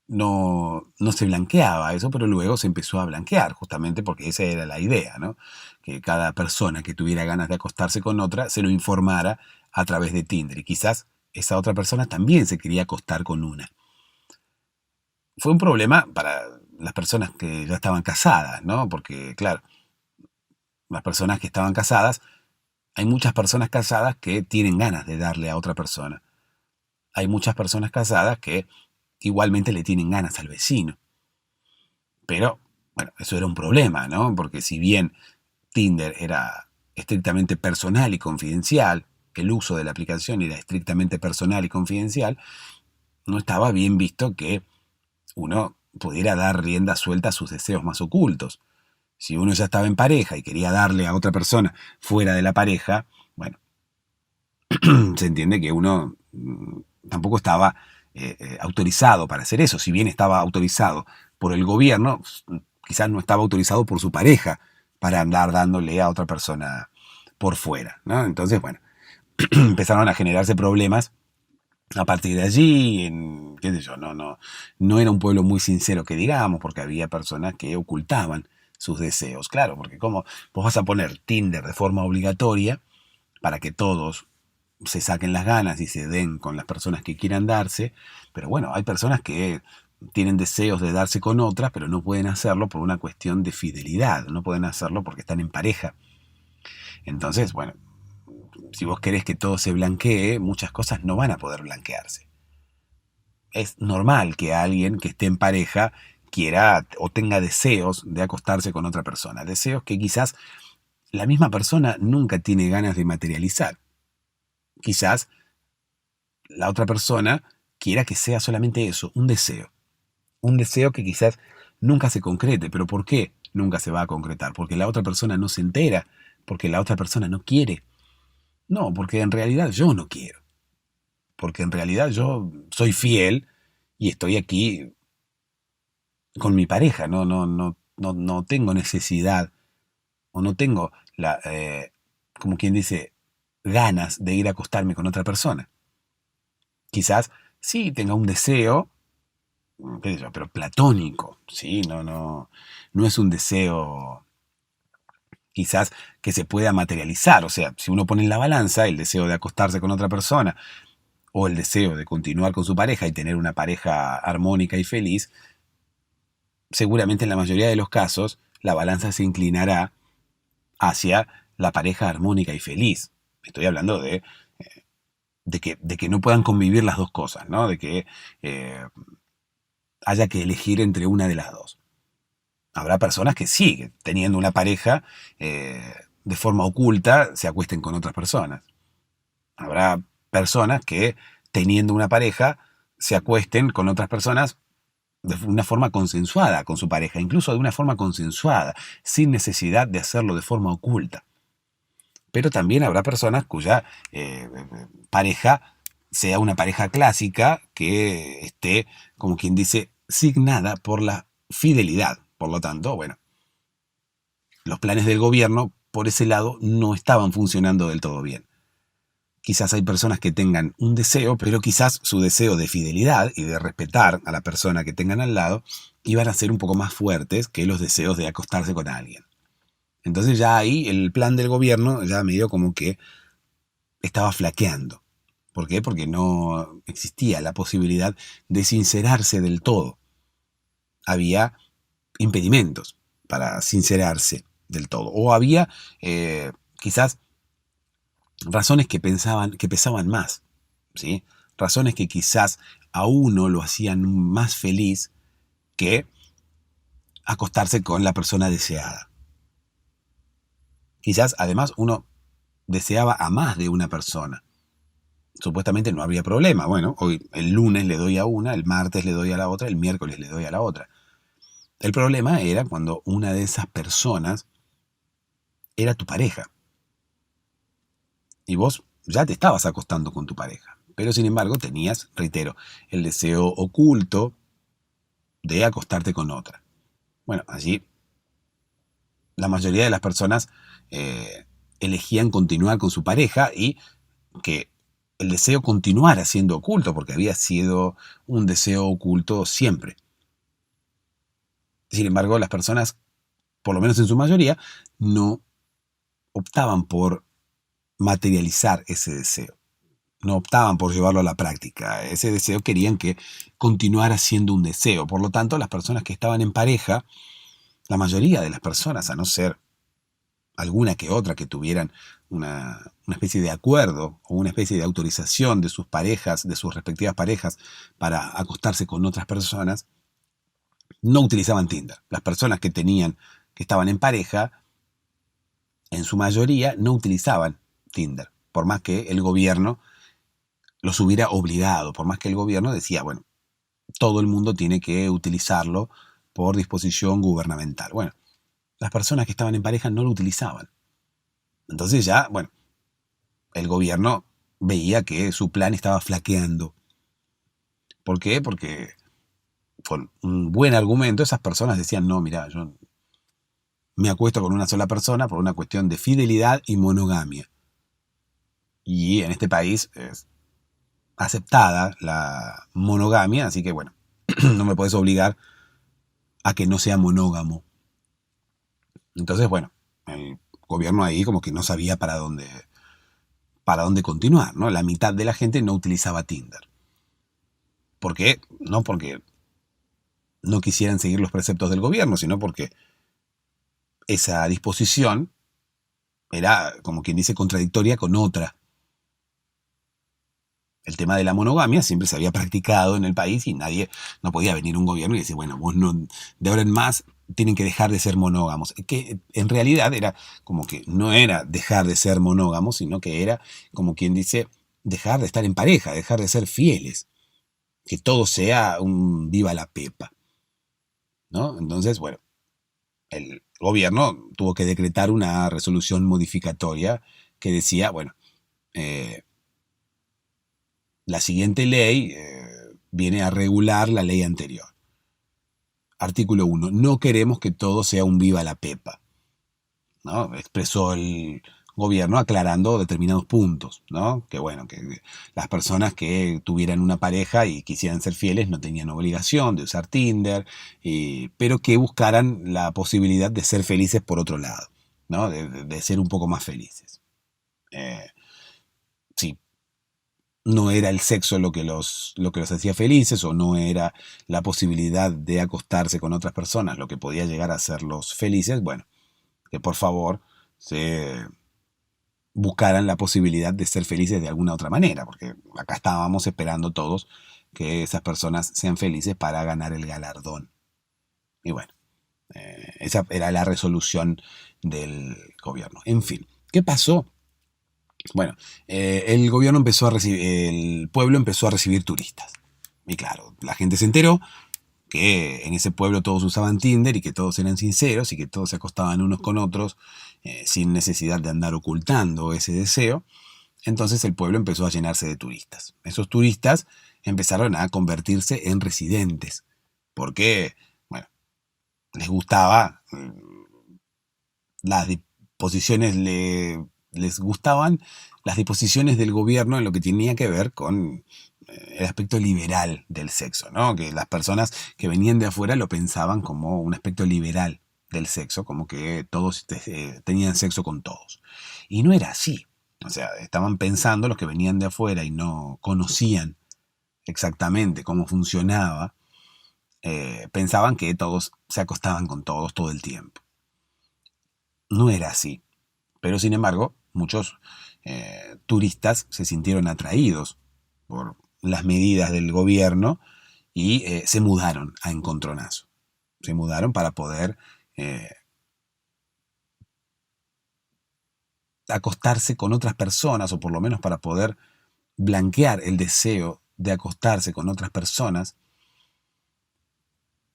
no se blanqueaba eso, pero luego se empezó a blanquear, justamente porque esa era la idea, ¿no? Que cada persona que tuviera ganas de acostarse con otra se lo informara a través de Tinder, y quizás esa otra persona también se quería acostar con una. Fue un problema para las personas que ya estaban casadas, ¿no? Porque, claro, las personas que estaban casadas, hay muchas personas casadas que tienen ganas de darle a otra persona. Hay muchas personas casadas que igualmente le tienen ganas al vecino. Pero, bueno, eso era un problema, ¿no? Porque si bien Tinder era estrictamente personal y confidencial, que el uso de la aplicación era estrictamente personal y confidencial, no estaba bien visto que uno pudiera dar rienda suelta a sus deseos más ocultos. Si uno ya estaba en pareja y quería darle a otra persona fuera de la pareja, bueno, se entiende que uno tampoco estaba autorizado para hacer eso. Si bien estaba autorizado por el gobierno, quizás no estaba autorizado por su pareja para andar dándole a otra persona por fuera, ¿no? Entonces, bueno, empezaron a generarse problemas a partir de allí, qué sé yo, no era un pueblo muy sincero que digamos, porque había personas que ocultaban sus deseos. Claro, porque como vos vas a poner Tinder de forma obligatoria para que todos se saquen las ganas y se den con las personas que quieran darse, pero bueno, hay personas que tienen deseos de darse con otras, pero no pueden hacerlo por una cuestión de fidelidad, no pueden hacerlo porque están en pareja. Entonces, bueno, si vos querés que todo se blanquee, muchas cosas no van a poder blanquearse. Es normal que alguien que esté en pareja quiera o tenga deseos de acostarse con otra persona, deseos que quizás la misma persona nunca tiene ganas de materializar. Quizás la otra persona quiera que sea solamente eso, un deseo que quizás nunca se concrete. ¿Pero por qué nunca se va a concretar? Porque la otra persona no se entera, porque la otra persona no quiere. No, porque en realidad yo no quiero, porque en realidad yo soy fiel y estoy aquí con mi pareja, no tengo necesidad o no tengo como quien dice, ganas de ir a acostarme con otra persona. Quizás sí tenga un deseo, qué sé yo, pero platónico, ¿sí? No es un deseo quizás que se pueda materializar. O sea, si uno pone en la balanza el deseo de acostarse con otra persona o el deseo de continuar con su pareja y tener una pareja armónica y feliz, seguramente en la mayoría de los casos la balanza se inclinará hacia la pareja armónica y feliz. Estoy hablando de que no puedan convivir las dos cosas, ¿no? De que haya que elegir entre una de las dos. Habrá personas que sí, que teniendo una pareja, de forma oculta, se acuesten con otras personas. Habrá personas que, teniendo una pareja, se acuesten con otras personas de una forma consensuada con su pareja, incluso de una forma consensuada, sin necesidad de hacerlo de forma oculta. Pero también habrá personas cuya pareja sea una pareja clásica que esté, como quien dice, signada por la fidelidad. Por lo tanto, bueno, los planes del gobierno por ese lado no estaban funcionando del todo bien. Quizás hay personas que tengan un deseo, pero quizás su deseo de fidelidad y de respetar a la persona que tengan al lado iban a ser un poco más fuertes que los deseos de acostarse con alguien. Entonces ya ahí el plan del gobierno ya medio como que estaba flaqueando. ¿Por qué? Porque no existía la posibilidad de sincerarse del todo. Había impedimentos para sincerarse del todo. O había quizás razones que pesaban más, ¿sí? Razones que quizás a uno lo hacían más feliz que acostarse con la persona deseada. Quizás además uno deseaba a más de una persona. Supuestamente no habría problema. Bueno, hoy el lunes le doy a una, el martes le doy a la otra, el miércoles le doy a la otra. El problema era cuando una de esas personas era tu pareja. Y vos ya te estabas acostando con tu pareja. Pero sin embargo tenías, reitero, el deseo oculto de acostarte con otra. Bueno, allí la mayoría de las personas elegían continuar con su pareja y que el deseo continuara siendo oculto, porque había sido un deseo oculto siempre. Sin embargo, las personas, por lo menos en su mayoría, no optaban por materializar ese deseo. No optaban por llevarlo a la práctica. Ese deseo querían que continuara siendo un deseo. Por lo tanto, las personas que estaban en pareja, la mayoría de las personas, a no ser alguna que otra que tuvieran una especie de acuerdo o una especie de autorización de sus parejas, de sus respectivas parejas, para acostarse con otras personas, no utilizaban Tinder. Las personas que estaban en pareja, en su mayoría no utilizaban Tinder, por más que el gobierno los hubiera obligado, por más que el gobierno decía, bueno, todo el mundo tiene que utilizarlo por disposición gubernamental. Bueno, las personas que estaban en pareja no lo utilizaban. Entonces ya, bueno, el gobierno veía que su plan estaba flaqueando. ¿Por qué? Porque con un buen argumento esas personas decían, no, mira, yo me acuesto con una sola persona por una cuestión de fidelidad y monogamia. Y en este país es aceptada la monogamia, así que bueno, no me puedes obligar a que no sea monógamo. Entonces, bueno, el gobierno ahí como que no sabía para dónde continuar, ¿no? La mitad de la gente no utilizaba Tinder. ¿Por qué? No porque no quisieran seguir los preceptos del gobierno, sino porque esa disposición era, como quien dice, contradictoria con otra. El tema de la monogamia siempre se había practicado en el país y no podía venir un gobierno y decir, bueno, vos no, de ahora en más tienen que dejar de ser monógamos. Que en realidad era como que no era dejar de ser monógamos, sino que era, como quien dice, dejar de estar en pareja, dejar de ser fieles. Que todo sea un viva la pepa, ¿no? Entonces, bueno, el gobierno tuvo que decretar una resolución modificatoria que decía, bueno, eh, la siguiente ley viene a regular la ley anterior. Artículo 1. No queremos que todo sea un viva la pepa, ¿no? Expresó el gobierno aclarando determinados puntos, ¿no? Que bueno, que las personas que tuvieran una pareja y quisieran ser fieles no tenían obligación de usar Tinder, pero que buscaran la posibilidad de ser felices por otro lado, ¿no? De ser un poco más felices. Eh, sí, no era el sexo lo que los hacía felices o no era la posibilidad de acostarse con otras personas lo que podía llegar a hacerlos felices, bueno, que por favor se buscaran la posibilidad de ser felices de alguna otra manera, porque acá estábamos esperando todos que esas personas sean felices para ganar el galardón. Y bueno, esa era la resolución del gobierno. En fin, ¿qué pasó? Bueno, el gobierno empezó a recibir, el pueblo empezó a recibir turistas. Y claro, la gente se enteró que en ese pueblo todos usaban Tinder y que todos eran sinceros y que todos se acostaban unos con otros sin necesidad de andar ocultando ese deseo. Entonces el pueblo empezó a llenarse de turistas. Esos turistas empezaron a convertirse en residentes porque, bueno, les gustaba las disposiciones, les gustaban las disposiciones del gobierno en lo que tenía que ver con el aspecto liberal del sexo, ¿no? Que las personas que venían de afuera lo pensaban como un aspecto liberal del sexo, como que todos tenían sexo con todos. Y no era así. O sea, estaban pensando los que venían de afuera y no conocían exactamente cómo funcionaba, pensaban que todos se acostaban con todos todo el tiempo. No era así. Pero sin embargo, muchos turistas se sintieron atraídos por las medidas del gobierno y se mudaron a Encontronazo. Se mudaron para poder eh, acostarse con otras personas o por lo menos para poder blanquear el deseo de acostarse con otras personas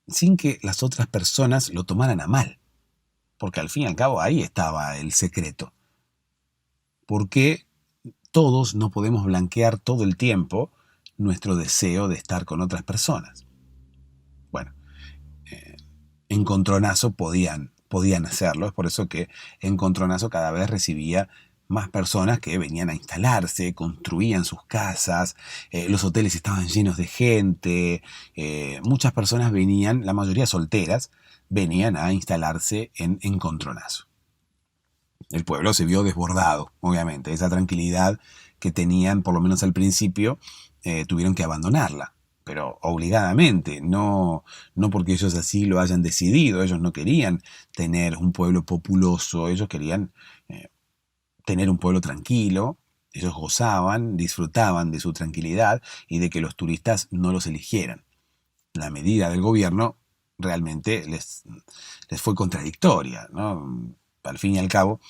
sin que las otras personas lo tomaran a mal. Porque al fin y al cabo ahí estaba el secreto. Porque todos no podemos blanquear todo el tiempo nuestro deseo de estar con otras personas. Bueno, Encontronazo podían hacerlo, es por eso que Encontronazo cada vez recibía más personas que venían a instalarse, construían sus casas, los hoteles estaban llenos de gente, muchas personas venían, la mayoría solteras, venían a instalarse en Encontronazo. El pueblo se vio desbordado, obviamente. Esa tranquilidad que tenían, por lo menos al principio, tuvieron que abandonarla, pero obligadamente, no porque ellos así lo hayan decidido. Ellos no querían tener un pueblo populoso, ellos querían tener un pueblo tranquilo. Ellos gozaban, disfrutaban de su tranquilidad y de que los turistas no los eligieran. La medida del gobierno realmente les fue contradictoria, ¿no? Al fin y al cabo,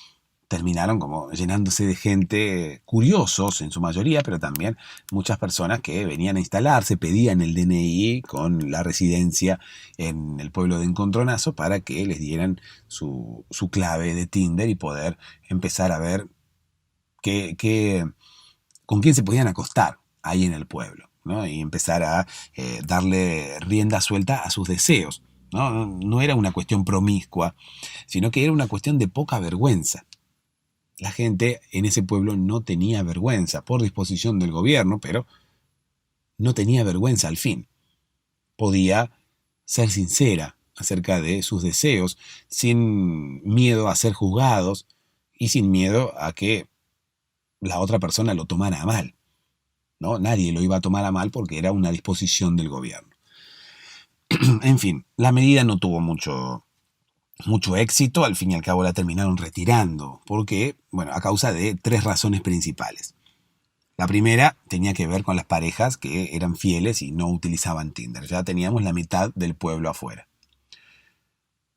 terminaron como llenándose de gente, curiosos en su mayoría, pero también muchas personas que venían a instalarse, pedían el DNI con la residencia en el pueblo de Encontronazo para que les dieran su clave de Tinder y poder empezar a ver con quién se podían acostar ahí en el pueblo, ¿no? Y empezar a darle rienda suelta a sus deseos. No era una cuestión promiscua, sino que era una cuestión de poca vergüenza. La gente en ese pueblo no tenía vergüenza por disposición del gobierno, pero no tenía vergüenza al fin. Podía ser sincera acerca de sus deseos, sin miedo a ser juzgados y sin miedo a que la otra persona lo tomara a mal, ¿no? Nadie lo iba a tomar a mal porque era una disposición del gobierno. En fin, la medida no tuvo mucho éxito, al fin y al cabo la terminaron retirando, porque, bueno, a causa de 3 razones principales. La primera tenía que ver con las parejas que eran fieles y no utilizaban Tinder. Ya teníamos la mitad del pueblo afuera.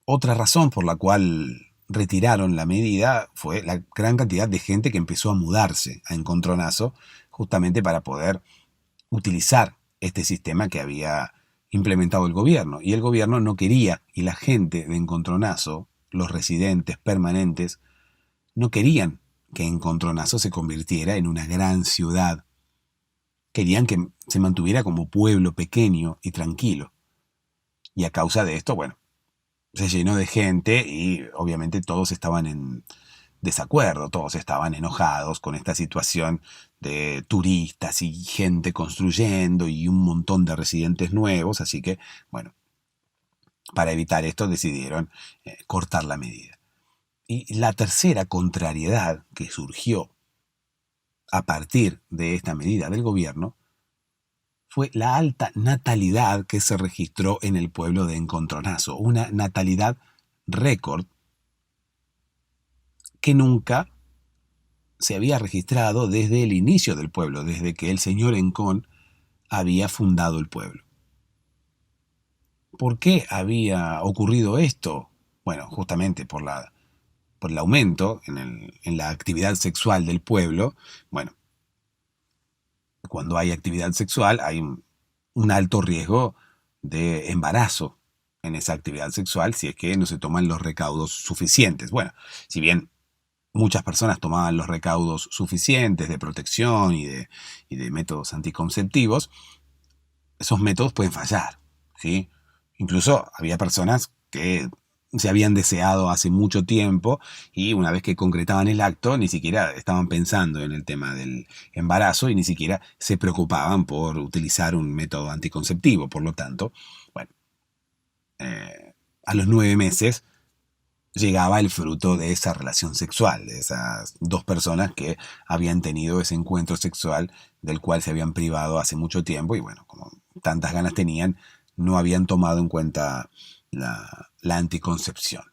Otra razón por la cual retiraron la medida fue la gran cantidad de gente que empezó a mudarse a Encontronazo justamente para poder utilizar este sistema que había implementado el gobierno. Y el gobierno no quería, y la gente de Encontronazo, los residentes permanentes, no querían que Encontronazo se convirtiera en una gran ciudad. Querían que se mantuviera como pueblo pequeño y tranquilo. Y a causa de esto, bueno, se llenó de gente y obviamente todos estaban en desacuerdo, todos estaban enojados con esta situación de turistas y gente construyendo y un montón de residentes nuevos, así que, bueno, para evitar esto decidieron cortar la medida. Y la tercera contrariedad que surgió a partir de esta medida del gobierno fue la alta natalidad que se registró en el pueblo de Encontronazo, una natalidad récord que nunca se había registrado desde el inicio del pueblo, desde que el señor Encon había fundado el pueblo. ¿Por qué había ocurrido esto? Bueno, justamente por el aumento en la actividad sexual del pueblo. Bueno, cuando hay actividad sexual hay un alto riesgo de embarazo en esa actividad sexual si es que no se toman los recaudos suficientes. Bueno, si bien muchas personas tomaban los recaudos suficientes de protección y de métodos anticonceptivos, esos métodos pueden fallar, ¿sí? Incluso había personas que se habían deseado hace mucho tiempo y una vez que concretaban el acto ni siquiera estaban pensando en el tema del embarazo y ni siquiera se preocupaban por utilizar un método anticonceptivo. Por lo tanto, bueno, a los 9 meses llegaba el fruto de esa relación sexual, de esas 2 personas que habían tenido ese encuentro sexual del cual se habían privado hace mucho tiempo y bueno, como tantas ganas tenían, no habían tomado en cuenta la anticoncepción.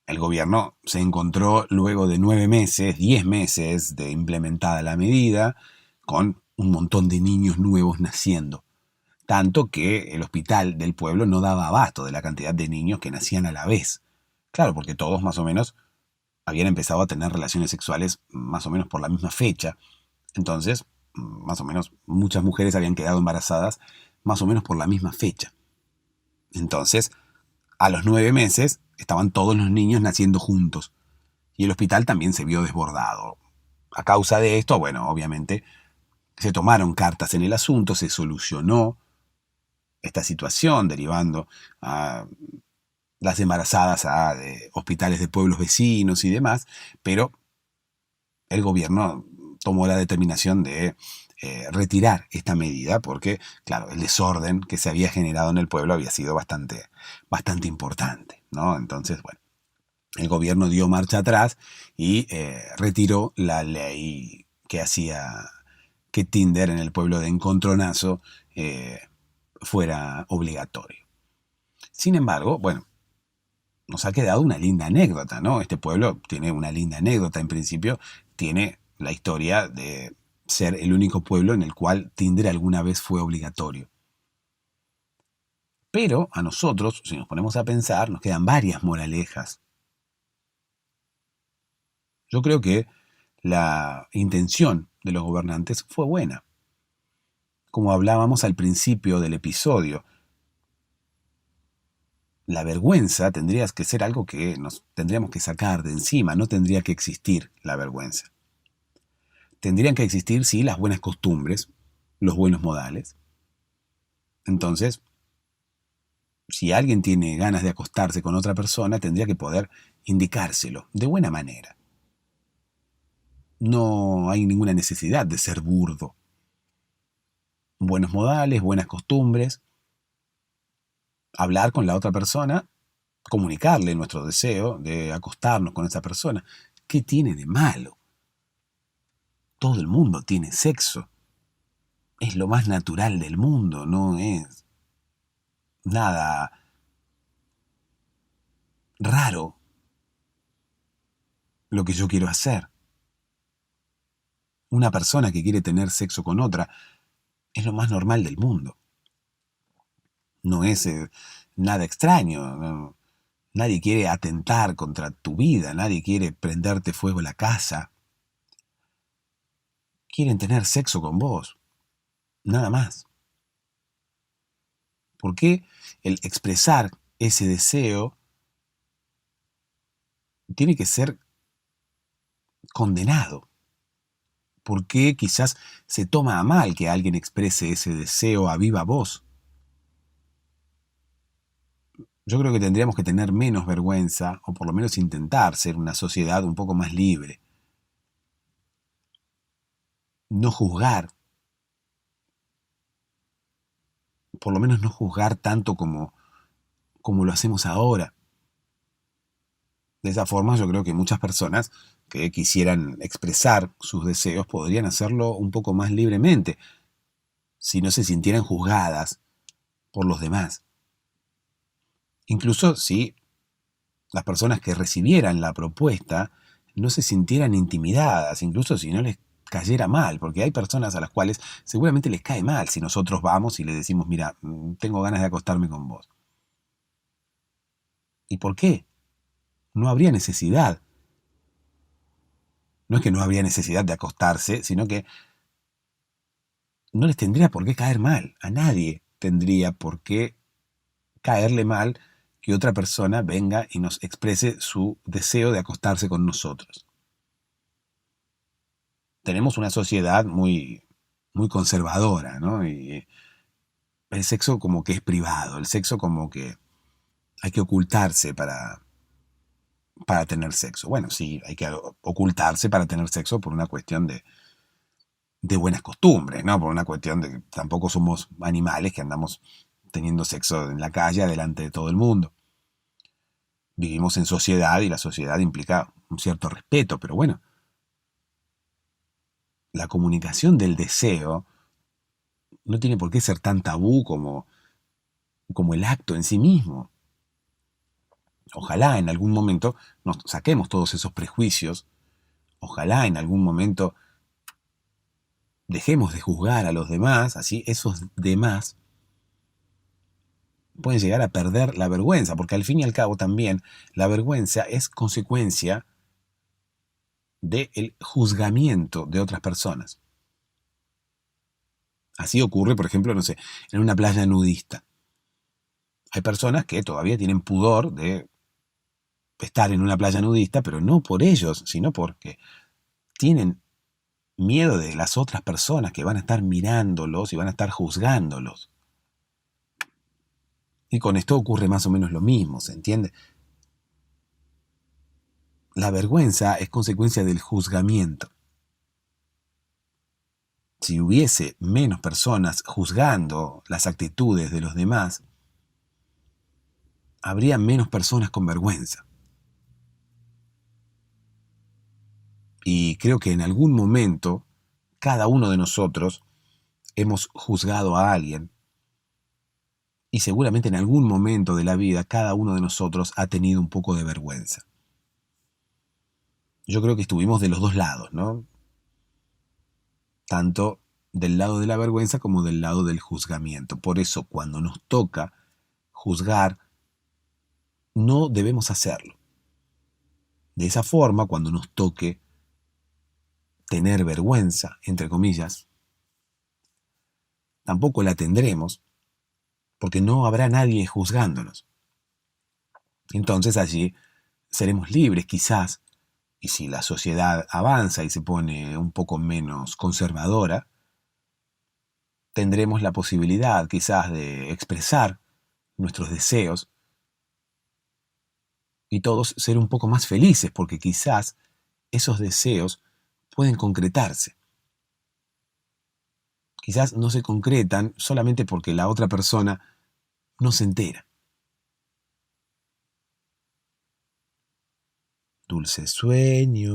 El gobierno se encontró luego de 9 meses, 10 meses de implementada la medida, con un montón de niños nuevos naciendo. Tanto que el hospital del pueblo no daba abasto de la cantidad de niños que nacían a la vez. Claro, porque todos más o menos habían empezado a tener relaciones sexuales más o menos por la misma fecha. Entonces, más o menos, muchas mujeres habían quedado embarazadas más o menos por la misma fecha. Entonces, a los 9 meses estaban todos los niños naciendo juntos. Y el hospital también se vio desbordado. A causa de esto, bueno, obviamente, se tomaron cartas en el asunto, se solucionó esta situación derivando a las embarazadas a hospitales de pueblos vecinos y demás, pero el gobierno tomó la determinación de retirar esta medida porque, claro, el desorden que se había generado en el pueblo había sido bastante importante, ¿no? Entonces, bueno, el gobierno dio marcha atrás y retiró la ley que hacía que Tinder en el pueblo de Encontronazo fuera obligatorio. Sin embargo, bueno, nos ha quedado una linda anécdota, ¿no? Este pueblo tiene una linda anécdota. En principio, tiene la historia de ser el único pueblo en el cual Tinder alguna vez fue obligatorio. Pero a nosotros, si nos ponemos a pensar, nos quedan varias moralejas. Yo creo que la intención de los gobernantes fue buena. Como hablábamos al principio del episodio, la vergüenza tendría que ser algo que nos tendríamos que sacar de encima, no tendría que existir la vergüenza. Tendrían que existir, sí, las buenas costumbres, los buenos modales. Entonces, si alguien tiene ganas de acostarse con otra persona, tendría que poder indicárselo de buena manera. No hay ninguna necesidad de ser burdo. Buenos modales, buenas costumbres. hablar con la otra persona, comunicarle nuestro deseo de acostarnos con esa persona. ¿Qué tiene de malo? Todo el mundo tiene sexo. Es lo más natural del mundo, no es nada raro lo que yo quiero hacer. Una persona que quiere tener sexo con otra es lo más normal del mundo. No es nada extraño. Nadie quiere atentar contra tu vida, nadie quiere prenderte fuego la casa. Quieren tener sexo con vos, nada más. ¿Por qué el expresar ese deseo tiene que ser condenado? ¿Por qué quizás se toma a mal que alguien exprese ese deseo a viva voz? Yo creo que tendríamos que tener menos vergüenza, o por lo menos intentar ser una sociedad un poco más libre. No juzgar, por lo menos no juzgar tanto como lo hacemos ahora. De esa forma yo creo que muchas personas que quisieran expresar sus deseos podrían hacerlo un poco más libremente, si no se sintieran juzgadas por los demás. Incluso si las personas que recibieran la propuesta no se sintieran intimidadas, incluso si no les cayera mal, porque hay personas a las cuales seguramente les cae mal si nosotros vamos y le decimos, mira, tengo ganas de acostarme con vos. ¿Y por qué? No habría necesidad. No es que no habría necesidad de acostarse, sino que no les tendría por qué caer mal. A nadie tendría por qué caerle mal que otra persona venga y nos exprese su deseo de acostarse con nosotros. Tenemos una sociedad muy conservadora, ¿no? Y el sexo como que es privado, el sexo como que hay que ocultarse para tener sexo. Bueno, sí, hay que ocultarse para tener sexo por una cuestión de buenas costumbres, ¿no? Por una cuestión de que tampoco somos animales que andamos teniendo sexo en la calle delante de todo el mundo. Vivimos en sociedad y la sociedad implica un cierto respeto, pero bueno, la comunicación del deseo no tiene por qué ser tan tabú como el acto en sí mismo. Ojalá en algún momento nos saquemos todos esos prejuicios, ojalá en algún momento dejemos de juzgar a los demás, así esos demás pueden llegar a perder la vergüenza, porque al fin y al cabo también la vergüenza es consecuencia del juzgamiento de otras personas. Así ocurre, por ejemplo, no sé, en una playa nudista. Hay personas que todavía tienen pudor de estar en una playa nudista, pero no por ellos, sino porque tienen miedo de las otras personas que van a estar mirándolos y van a estar juzgándolos. Y con esto ocurre más o menos lo mismo, ¿se entiende? La vergüenza es consecuencia del juzgamiento. Si hubiese menos personas juzgando las actitudes de los demás, habría menos personas con vergüenza. Y creo que en algún momento, cada uno de nosotros hemos juzgado a alguien. Y seguramente en algún momento de la vida, cada uno de nosotros ha tenido un poco de vergüenza. Yo creo que estuvimos de los dos lados, ¿no? Tanto del lado de la vergüenza como del lado del juzgamiento. Por eso, cuando nos toca juzgar, no debemos hacerlo. De esa forma, cuando nos toque tener vergüenza, entre comillas, tampoco la tendremos, porque no habrá nadie juzgándonos. Entonces allí seremos libres quizás, y si la sociedad avanza y se pone un poco menos conservadora, tendremos la posibilidad quizás de expresar nuestros deseos y todos ser un poco más felices, porque quizás esos deseos pueden concretarse. Quizás no se concretan solamente porque la otra persona no se entera. dulces sueños.